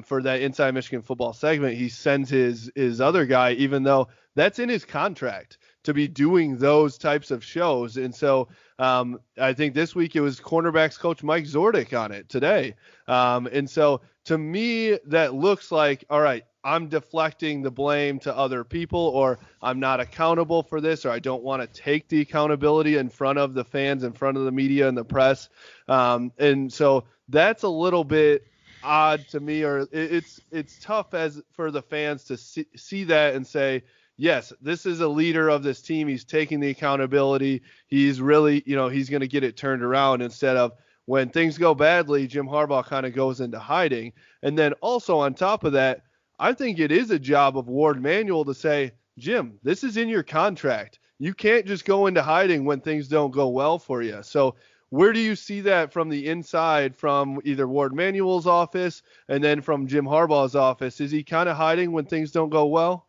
for that Inside Michigan Football segment, he sends his other guy, even though that's in his contract to be doing those types of shows. And so I think this week it was cornerbacks coach Mike Zordick on it today. And so to me, that looks like, all right, I'm deflecting the blame to other people, or I'm not accountable for this, or I don't want to take the accountability in front of the fans, in front of the media and the press. And so that's a little bit odd to me, or it's tough for the fans to see that and say, yes, this is a leader of this team. He's taking the accountability. He's really, he's going to get it turned around, instead of when things go badly, Jim Harbaugh kind of goes into hiding. And then also on top of that, I think it is a job of Ward Manuel to say, Jim, this is in your contract. You can't just go into hiding when things don't go well for you. So where do you see that from the inside, from either Ward Manuel's office and then from Jim Harbaugh's office? Is he kind of hiding when things don't go well?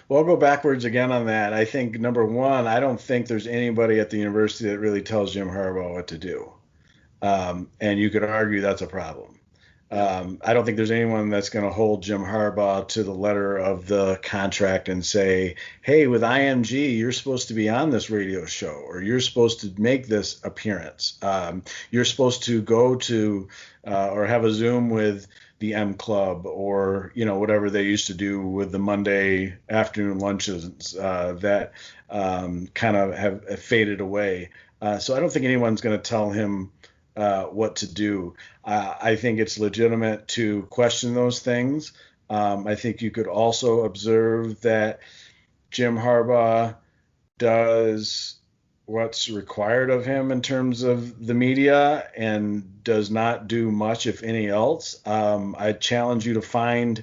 Well, I'll go backwards again on that. I think, number one, I don't think there's anybody at the university that really tells Jim Harbaugh what to do. And you could argue that's a problem. I don't think there's anyone that's going to hold Jim Harbaugh to the letter of the contract and say, hey, with IMG, you're supposed to be on this radio show, or you're supposed to make this appearance. You're supposed to go to or have a Zoom with the M Club, or, whatever they used to do with the Monday afternoon lunches that kind of have faded away. So I don't think anyone's going to tell him what to do. I think it's legitimate to question those things. I think you could also observe that Jim Harbaugh does what's required of him in terms of the media and does not do much, if any else. I challenge you to find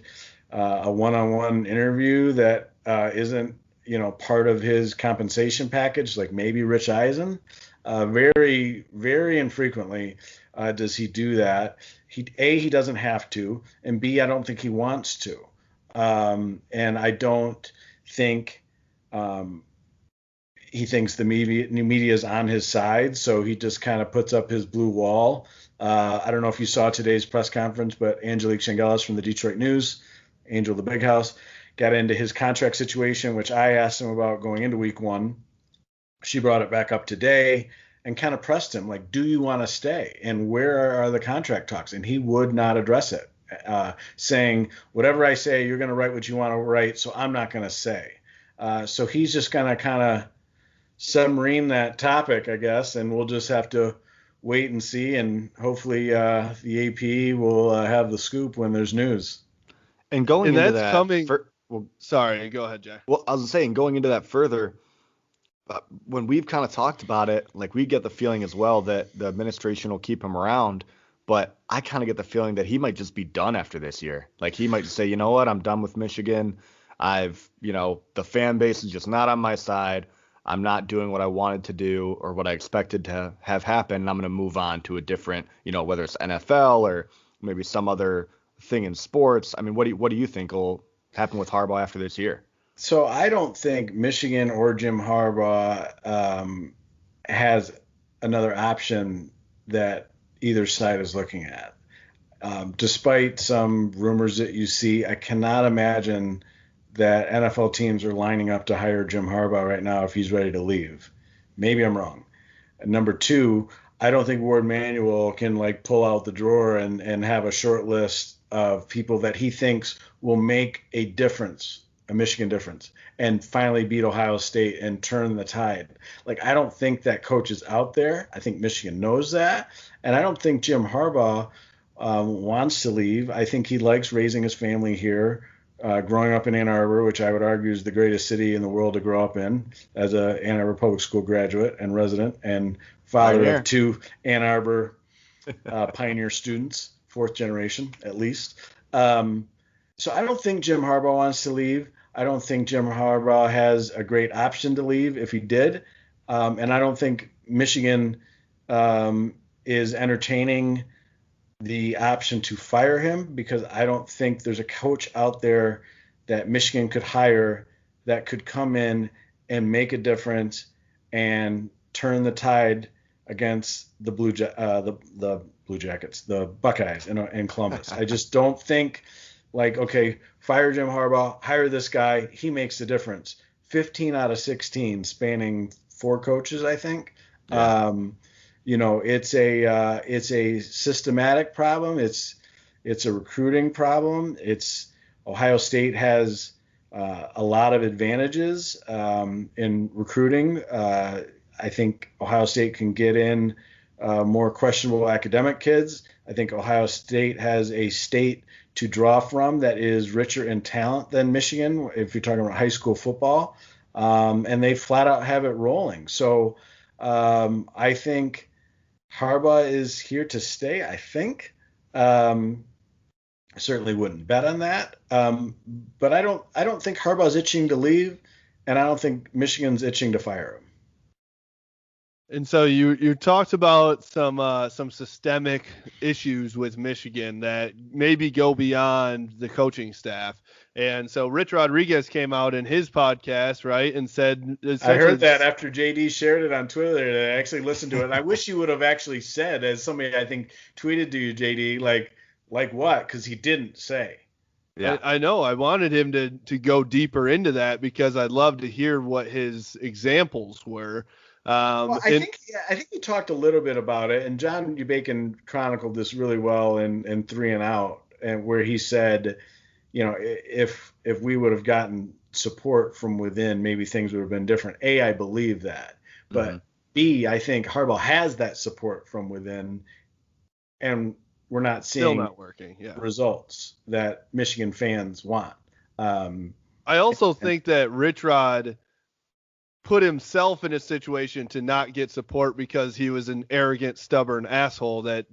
a one-on-one interview that isn't, part of his compensation package, like maybe Rich Eisen. Very, very infrequently does he do that. He doesn't have to, and B, I don't think he wants to. And I don't think he thinks the media is on his side, so he just kind of puts up his blue wall. I don't know if you saw today's press conference, but Angelique Chengelis from the Detroit News, Angel of the Big House, got into his contract situation, which I asked him about going into week one. She brought it back up today and kind of pressed him, like, do you want to stay? And where are the contract talks? And he would not address it, saying, whatever I say, you're going to write what you want to write, so I'm not going to say. So he's just going to kind of submarine that topic, I guess, and we'll just have to wait and see, and hopefully the AP will have the scoop when there's news. And going into that's that, coming. Sorry, go ahead, Jack. Well, I was saying, going into that further, when we've kind of talked about it, like, we get the feeling as well that the administration will keep him around, but I kind of get the feeling that he might just be done after this year. Like, he might just say, you know what, I'm done with Michigan. The fan base is just not on my side. I'm not doing what I wanted to do or what I expected to have happen. And I'm going to move on to a different, whether it's NFL or maybe some other thing in sports. I mean, what do you think will happen with Harbaugh after this year? So I don't think Michigan or Jim Harbaugh has another option that either side is looking at. Despite some rumors that you see, I cannot imagine that NFL teams are lining up to hire Jim Harbaugh right now if he's ready to leave. Maybe I'm wrong. And number two, I don't think Ward Manuel can pull out the drawer and have a short list of people that he thinks will make a difference, a Michigan difference, and finally beat Ohio State and turn the tide. I don't think that coach is out there. I think Michigan knows that. And I don't think Jim Harbaugh wants to leave. I think he likes raising his family here. Growing up in Ann Arbor, which I would argue is the greatest city in the world to grow up in, as a Ann Arbor Public School graduate and resident, and father of two Ann Arbor pioneer students, fourth generation at least. So I don't think Jim Harbaugh wants to leave. I don't think Jim Harbaugh has a great option to leave if he did. And I don't think Michigan is entertaining the option to fire him, because I don't think there's a coach out there that Michigan could hire that could come in and make a difference and turn the tide against the Blue Jackets, the Buckeyes in Columbus. I just don't think, okay, fire Jim Harbaugh, hire this guy, he makes the difference. 15 out of 16 spanning 4 coaches, I think. Yeah. It's a systematic problem. It's a recruiting problem. Ohio State has a lot of advantages in recruiting. I think Ohio State can get in more questionable academic kids. I think Ohio State has a state to draw from that is richer in talent than Michigan, if you're talking about high school football, and they flat out have it rolling. So I think Harbaugh is here to stay, I think. I certainly wouldn't bet on that. But I don't think Harbaugh's itching to leave, and I don't think Michigan's itching to fire him. And so you talked about some systemic issues with Michigan that maybe go beyond the coaching staff. And so Rich Rodriguez came out in his podcast, right, and said I heard that after JD shared it on Twitter. That I actually listened to it. And I wish you would have actually said, as somebody I think tweeted to you, JD, like what? Because he didn't say. Yeah, I know. I wanted him to go deeper into that because I'd love to hear what his examples were. Well, I think he talked a little bit about it, and John Bacon chronicled this really well in 3 and Out, and where he said, if we would have gotten support from within, maybe things would have been different. A, I believe that, but B, I think Harbaugh has that support from within, and we're not seeing still not working. Yeah. Results that Michigan fans want. I also think that Rich Rod put himself in a situation to not get support because he was an arrogant, stubborn asshole that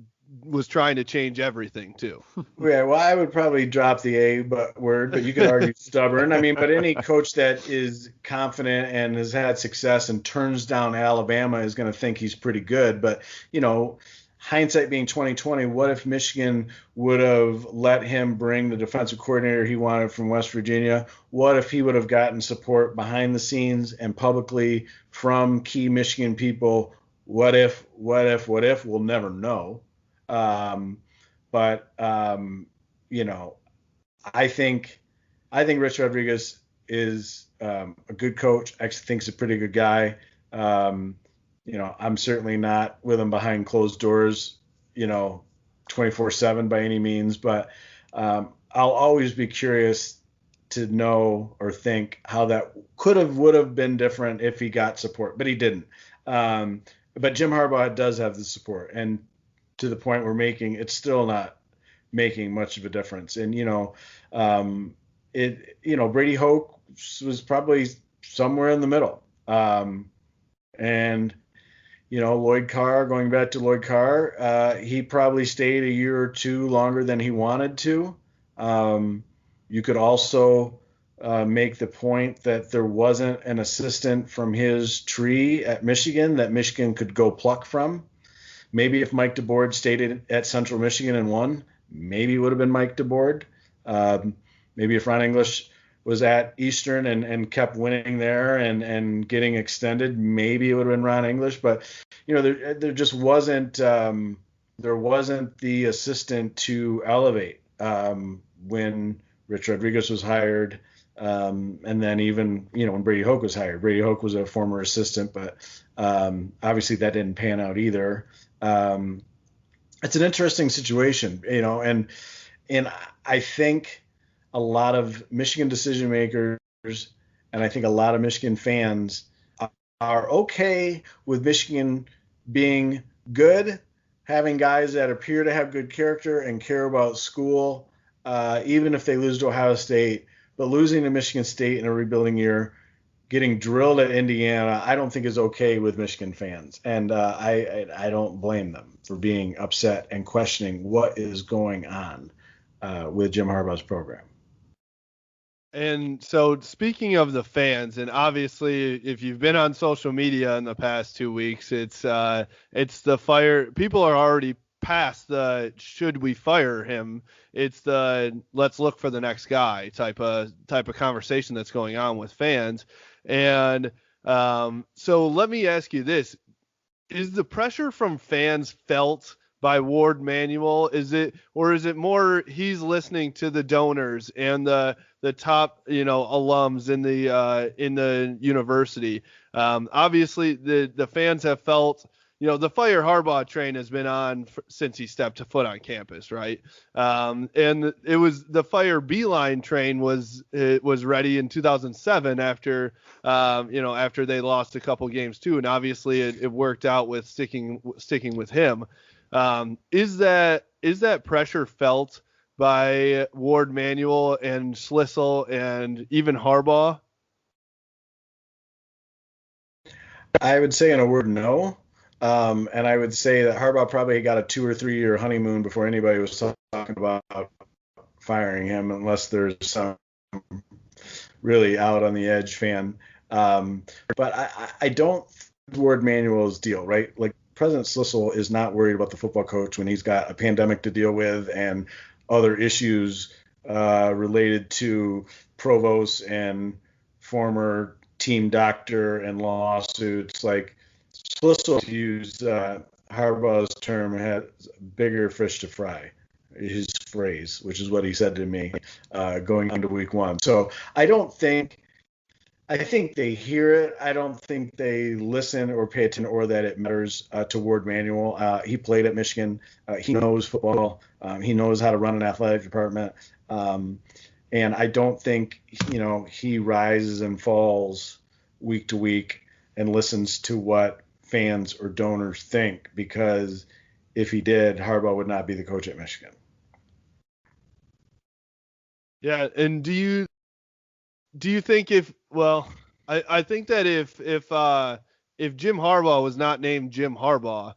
was trying to change everything too. Yeah, well, I would probably drop the word, but you could argue stubborn. I mean, but any coach that is confident and has had success and turns down Alabama is going to think he's pretty good. But, hindsight being 2020, what if Michigan would have let him bring the defensive coordinator he wanted from West Virginia? What if he would have gotten support behind the scenes and publicly from key Michigan people? What if? We'll never know. But I think Rich Rodriguez is a good coach. I think he's a pretty good guy. I'm certainly not with him behind closed doors, 24/7 by any means, but I'll always be curious to know or think how that would have been different if he got support, but he didn't. But Jim Harbaugh does have the support, and to the point we're making, it's still not making much of a difference. And Brady Hoke was probably somewhere in the middle, and Lloyd Carr, going back to Lloyd Carr, he probably stayed a year or two longer than he wanted to. You could also make the point that there wasn't an assistant from his tree at Michigan that Michigan could go pluck from. Maybe if Mike DeBoard stayed at Central Michigan and won, maybe it would have been Mike DeBoard. Maybe if Ron English was at Eastern and kept winning there and getting extended, maybe it would have been Ron English. But there just wasn't there wasn't the assistant to elevate when Rich Rodriguez was hired, and then even when Brady Hoke was hired. Brady Hoke was a former assistant, but obviously that didn't pan out either. It's an interesting situation, and I think a lot of Michigan decision makers and I think a lot of Michigan fans are okay with Michigan being good, having guys that appear to have good character and care about school, even if they lose to Ohio State, but losing to Michigan State in a rebuilding year, getting drilled at Indiana, I don't think is okay with Michigan fans. And I don't blame them for being upset and questioning what is going on with Jim Harbaugh's program. And so speaking of the fans, and obviously if you've been on social media in the past 2 weeks, it's the fire. People are already past the should we fire him. It's the let's look for the next guy type of conversation that's going on with fans. And so let me ask you this. Is the pressure from fans felt by Ward Manuel? Is it more he's listening to the donors and the top alums in the university? Obviously the fans have felt the fire Harbaugh train has been on since he stepped foot on campus, right? And it was the fire Beeline train was ready in 2007 after they lost a couple games too, and obviously it worked out with sticking with him. Is that pressure felt by Ward Manuel and Schlissel and even Harbaugh? I would say in a word, no. And I would say that Harbaugh probably got a 2 or 3 year honeymoon before anybody was talking about firing him, unless there's some really out on the edge fan. But I don't Ward Manuel's deal, right? Like President Slissel is not worried about the football coach when he's got a pandemic to deal with and other issues related to provosts and former team doctor and lawsuits. Like Slissel, to use Harbaugh's term, had bigger fish to fry, his phrase, which is what he said to me going into week one. So I think they hear it. I don't think they listen or pay attention or that it matters to Ward Manuel. He played at Michigan. He knows football. He knows how to run an athletic department. And I don't think, he rises and falls week to week and listens to what fans or donors think, because if he did, Harbaugh would not be the coach at Michigan. Yeah, and do you think I think that if Jim Harbaugh was not named Jim Harbaugh,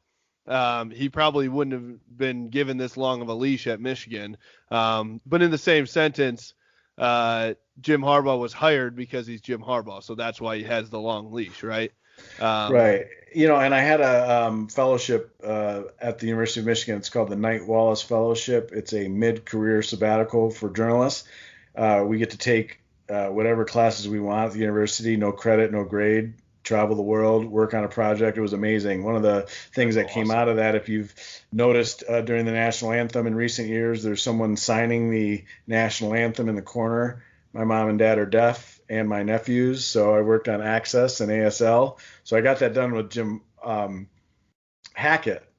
he probably wouldn't have been given this long of a leash at Michigan. But in the same sentence, Jim Harbaugh was hired because he's Jim Harbaugh, so that's why he has the long leash, right? Right. And I had a fellowship at the University of Michigan. It's called the Knight Wallace Fellowship. It's a mid-career sabbatical for journalists. We get to take whatever classes we want at the university, no credit, no grade, travel the world, work on a project. It was amazing. One of the things that came out of that, if you've noticed during the national anthem in recent years, there's someone signing the national anthem in the corner. My mom and dad are deaf, and my nephews, so I worked on Access and ASL. So I got that done with Jim Hackett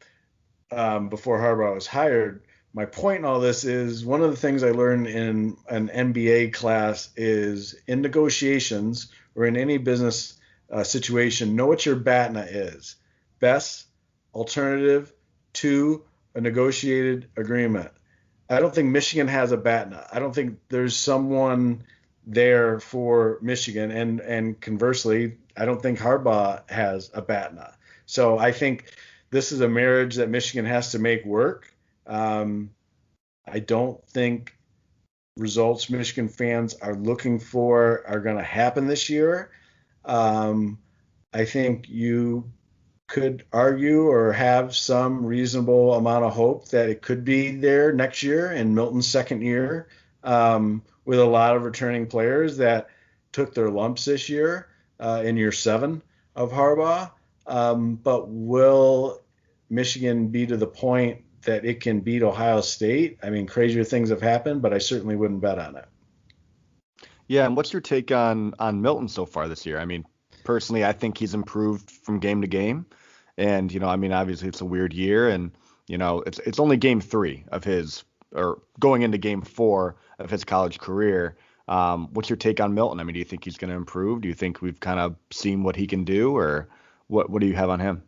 before Harbaugh was hired. My point in all this is one of the things I learned in an MBA class is in negotiations or in any business situation, know what your BATNA is. Best alternative to a negotiated agreement. I don't think Michigan has a BATNA. I don't think there's someone there for Michigan. And conversely, I don't think Harbaugh has a BATNA. So I think this is a marriage that Michigan has to make work. I don't think results Michigan fans are looking for are going to happen this year. I think you could argue or have some reasonable amount of hope that it could be there next year in Milton's second year, with a lot of returning players that took their lumps this year in year 7 of Harbaugh. But will Michigan be to the point that it can beat Ohio State? I mean, crazier things have happened, but I certainly wouldn't bet on it. Yeah, and what's your take on Milton so far this year? I mean, personally, I think he's improved from game to game. And, obviously it's a weird year, and, it's only game 3 of his, or going into game 4 of his college career. What's your take on Milton? I mean, do you think he's going to improve? Do you think we've kind of seen what he can do, or what do you have on him?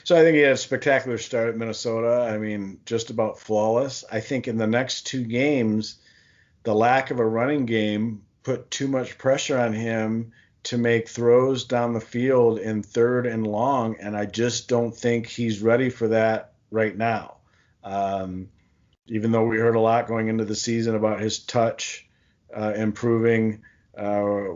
So I think he had a spectacular start at Minnesota. I mean, just about flawless. I think in the next 2 games, the lack of a running game put too much pressure on him to make throws down the field in 3rd and long, and I just don't think he's ready for that right now. Even though we heard a lot going into the season about his touch improving,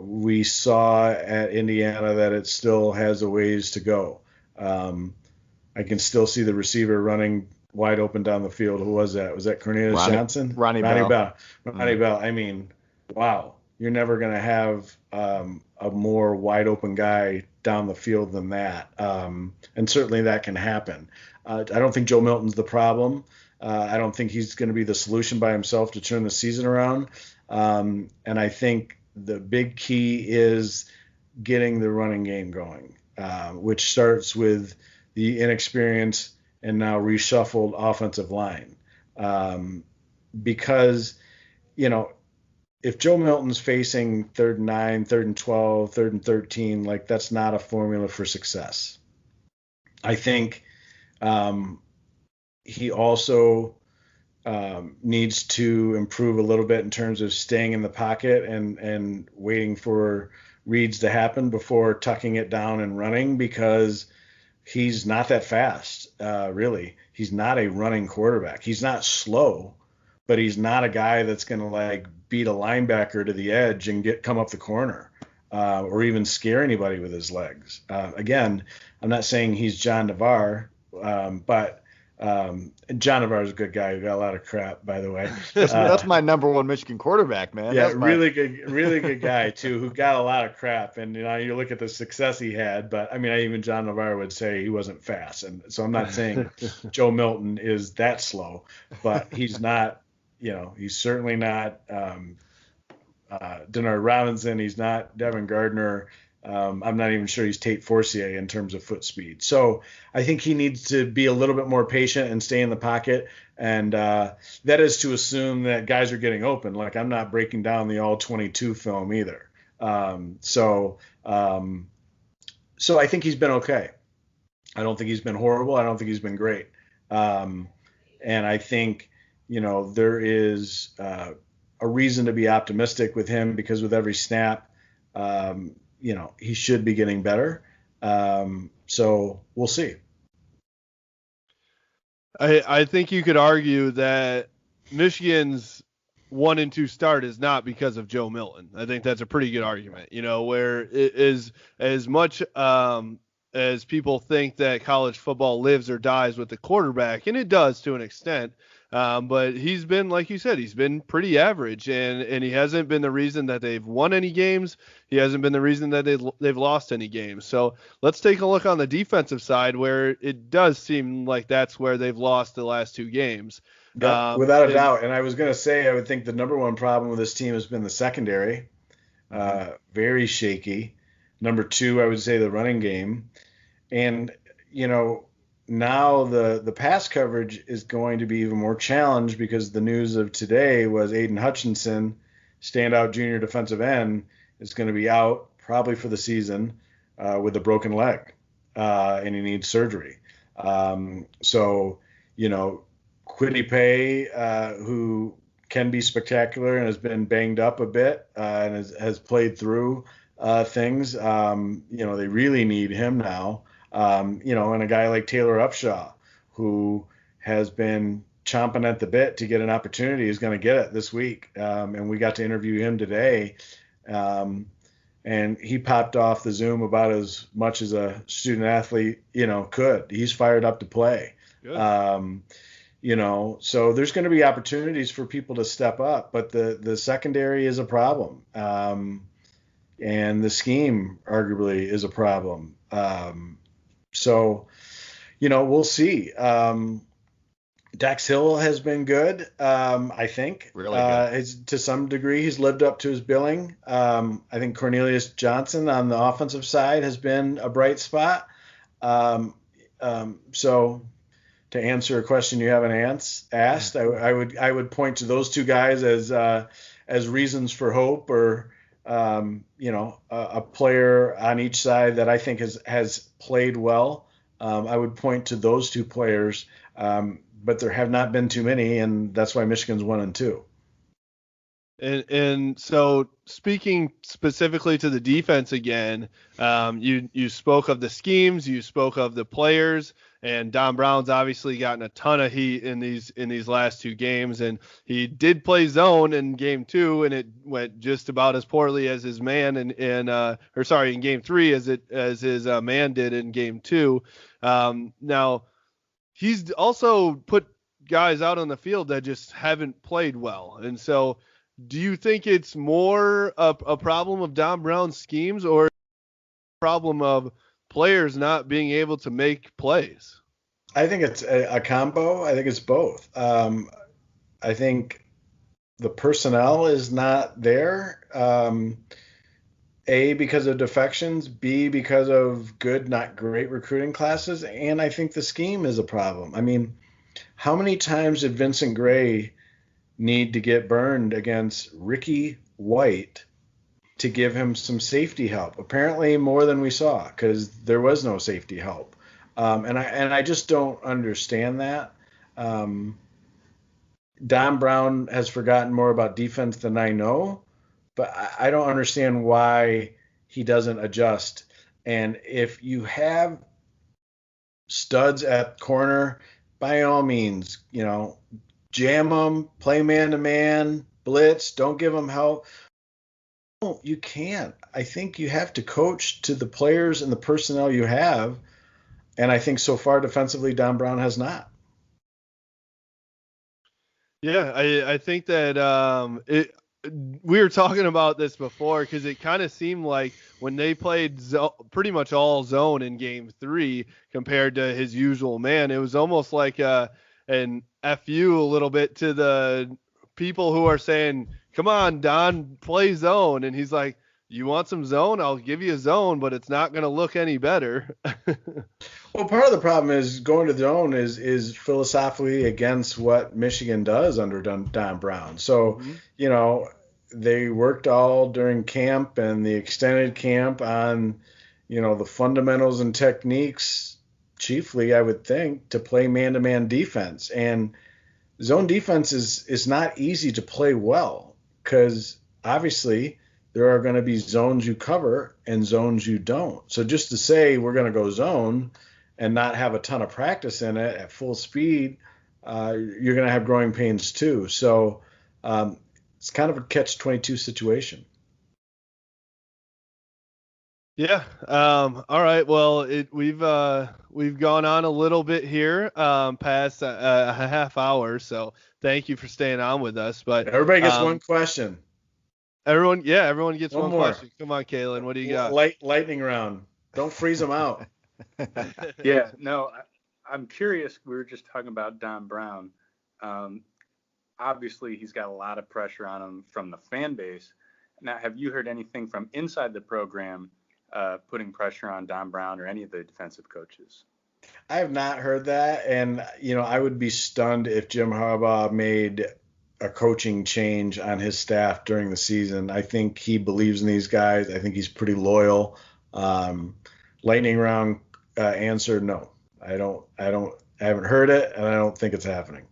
we saw at Indiana that it still has a ways to go. I can still see the receiver running wide open down the field. Who was that? Was that Cornelius Johnson? Ronnie Bell. Ronnie Bell. I mean, wow. You're never going to have a more wide open guy down the field than that. And certainly that can happen. I don't think Joe Milton's the problem. I don't think he's going to be the solution by himself to turn the season around. And I think the big key is getting the running game going, which starts with the inexperienced and now reshuffled offensive line. Because, if Joe Milton's facing 3rd and 9, 3rd and 12, 3rd and 13, like that's not a formula for success. I think he also needs to improve a little bit in terms of staying in the pocket and waiting for reads to happen before tucking it down and running, because he's not that fast, really. He's not a running quarterback. He's not slow, but he's not a guy that's going to beat a linebacker to the edge and come up the corner. or even scare anybody with his legs. Again, I'm not saying he's John Navarre, but John Navarre is a good guy who got a lot of crap, by the way. That's my number one Michigan quarterback, man. Yeah, That's really good guy too, who got a lot of crap. And you look at the success he had, but I mean, even John Navarre would say he wasn't fast. And so I'm not saying Joe Milton is that slow, but he's not. He's certainly not Denard Robinson. He's not Devin Gardner. I'm not even sure he's Tate Forcier in terms of foot speed. So I think he needs to be a little bit more patient and stay in the pocket. And that is to assume that guys are getting open. Like, I'm not breaking down the all 22 film either. So I think he's been okay. I don't think he's been horrible. I don't think he's been great. And I think, there is a reason to be optimistic with him, because with every snap, he should be getting better. So we'll see. I think you could argue that Michigan's 1-2 start is not because of Joe Milton. I think that's a pretty good argument, where it is as much as people think that college football lives or dies with the quarterback, and it does to an extent. But he's been, like you said, he's been pretty average, and he hasn't been the reason that they've won any games. He hasn't been the reason that they've lost any games. So let's take a look on the defensive side, where it does seem like that's where they've lost the last 2 games. Yeah, without a doubt. And I was going to say, I would think the number one problem with this team has been the secondary, very shaky. Number 2, I would say the running game. And, now the pass coverage is going to be even more challenged, because the news of today was Aiden Hutchinson, standout junior defensive end, is going to be out probably for the season with a broken leg, and he needs surgery. So, Kwity Paye, who can be spectacular and has been banged up a bit and has played through things, they really need him now. And a guy like Taylor Upshaw, who has been chomping at the bit to get an opportunity, is going to get it this week. And we got to interview him today. And he popped off the Zoom about as much as a student athlete, could. He's fired up to play. So there's going to be opportunities for people to step up, but the secondary is a problem. And the scheme arguably is a problem. So, we'll see. Dax Hill has been good, I think. Really good. To some degree, he's lived up to his billing. I think Cornelius Johnson on the offensive side has been a bright spot. So to answer a question you haven't asked, I would point to those 2 guys as reasons for hope, or a player on each side that I think has played well. I would point to those 2 players, but there have not been too many, and that's why Michigan's 1-2. And so, speaking specifically to the defense again, you spoke of the schemes, you spoke of the players, and Don Brown's obviously gotten a ton of heat in these last 2 games, and he did play zone in game 2, and it went just about as poorly as his man in game 3 as his man did in game 2. Now he's also put guys out on the field that just haven't played well, and so. Do you think it's more a problem of Don Brown's schemes, or a problem of players not being able to make plays? I think it's a combo. I think it's both. I think the personnel is not there. A, because of defections, B, because of good, not great recruiting classes, and I think the scheme is a problem. I mean, how many times did Vincent Gray need to get burned against Ricky White to give him some safety help? Apparently more than we saw, because there was no safety help. And I just don't understand that. Don Brown has forgotten more about defense than I know, but I don't understand why he doesn't adjust. And if you have studs at corner, by all means, jam them, play man-to-man, blitz, don't give them help. You can't. I think you have to coach to the players and the personnel you have. And I think so far defensively, Don Brown has not. Yeah, I think that we were talking about this before because it kind of seemed like when they played pretty much all zone in Game 3 compared to his usual man, it was almost like an FU a little bit to the people who are saying, "Come on, Don, play zone," and he's like, "You want some zone? I'll give you a zone, but it's not going to look any better." Well, part of the problem is going to zone is philosophically against what Michigan does under Don Brown. So, they worked all during camp and the extended camp on, the fundamentals and techniques, chiefly, I would think, to play man-to-man defense. And zone defense is not easy to play well because obviously there are going to be zones you cover and zones you don't. So just to say we're going to go zone and not have a ton of practice in it at full speed, you're going to have growing pains too. So it's kind of a catch-22 situation. Yeah. All right. Well, we've gone on a little bit here, past a half hour. So thank you for staying on with us. But everybody gets one question. Everyone gets one more question. Come on, Kalen. What do you got? Lightning round. Don't freeze them out. Yeah. No, I'm curious. We were just talking about Don Brown. Obviously, he's got a lot of pressure on him from the fan base. Now, have you heard anything from inside the program putting pressure on Don Brown or any of the defensive coaches? I have not heard that, and I would be stunned if Jim Harbaugh made a coaching change on his staff during the season. I think he believes in these guys. I think he's pretty loyal. Lightning round answer: no. I haven't heard it, and I don't think it's happening.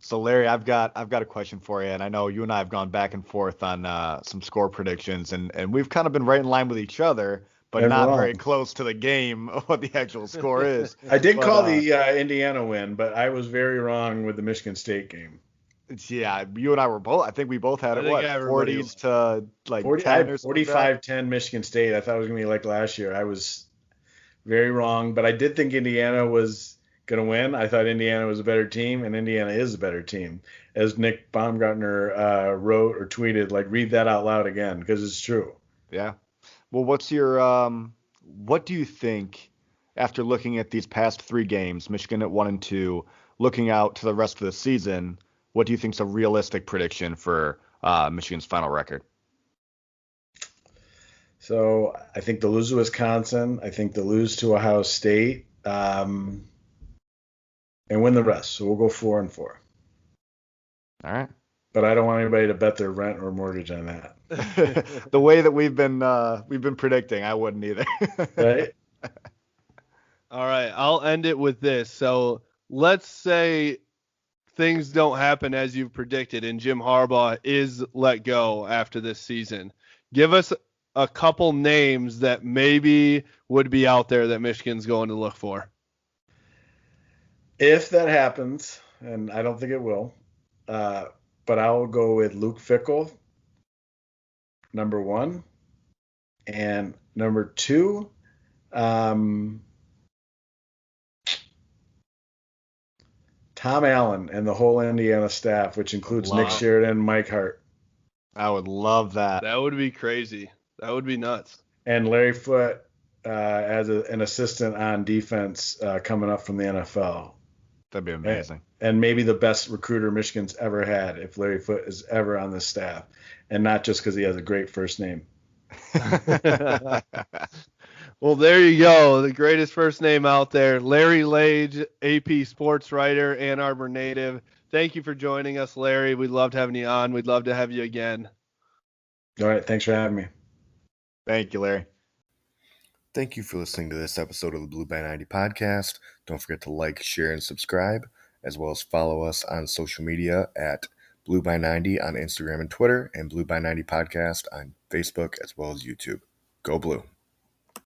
So Larry, I've got a question for you, and I know you and I have gone back and forth on some score predictions, and we've kind of been right in line with each other, but not very close to the game of what the actual score is. I did call the Indiana win, but I was very wrong with the Michigan State game. Yeah, you and I were both. I think we both had 40s to like 40, 10 or 45-10 Michigan State. I thought it was gonna be like last year. I was very wrong, but I did think Indiana was going to win. I thought Indiana was a better team, and Indiana is a better team. As Nick Baumgartner wrote or tweeted, like, read that out loud again because it's true. Yeah. Well, what's your what do you think after looking at these past 3 games, Michigan at 1-2, looking out to the rest of the season? What do you think is a realistic prediction for Michigan's final record? So I think they'll lose to Wisconsin. I think they'll lose to Ohio State. And win the rest. So we'll go 4-4. All right. But I don't want anybody to bet their rent or mortgage on that. The way that we've been predicting, I wouldn't either. Right? All right. I'll end it with this. So let's say things don't happen as you've predicted and Jim Harbaugh is let go after this season. Give us a couple names that maybe would be out there that Michigan's going to look for. If that happens, and I don't think it will, but I'll go with Luke Fickell, number 1. And number 2, Tom Allen and the whole Indiana staff, which includes Nick Sheridan and Mike Hart. I would love that. That would be crazy. That would be nuts. And Larry Foote as an assistant on defense coming up from the NFL. That'd be amazing. And maybe the best recruiter Michigan's ever had if Larry Foote is ever on the staff. And not just because he has a great first name. Well, there you go. The greatest first name out there. Larry Lage, AP sports writer, Ann Arbor native. Thank you for joining us, Larry. We loved having you on. We'd love to have you again. All right. Thanks for having me. Thank you, Larry. Thank you for listening to this episode of the Blue by 90 podcast. Don't forget to like, share, and subscribe, as well as follow us on social media at Blue by 90 on Instagram and Twitter, and Blue by 90 podcast on Facebook as well as YouTube. Go Blue.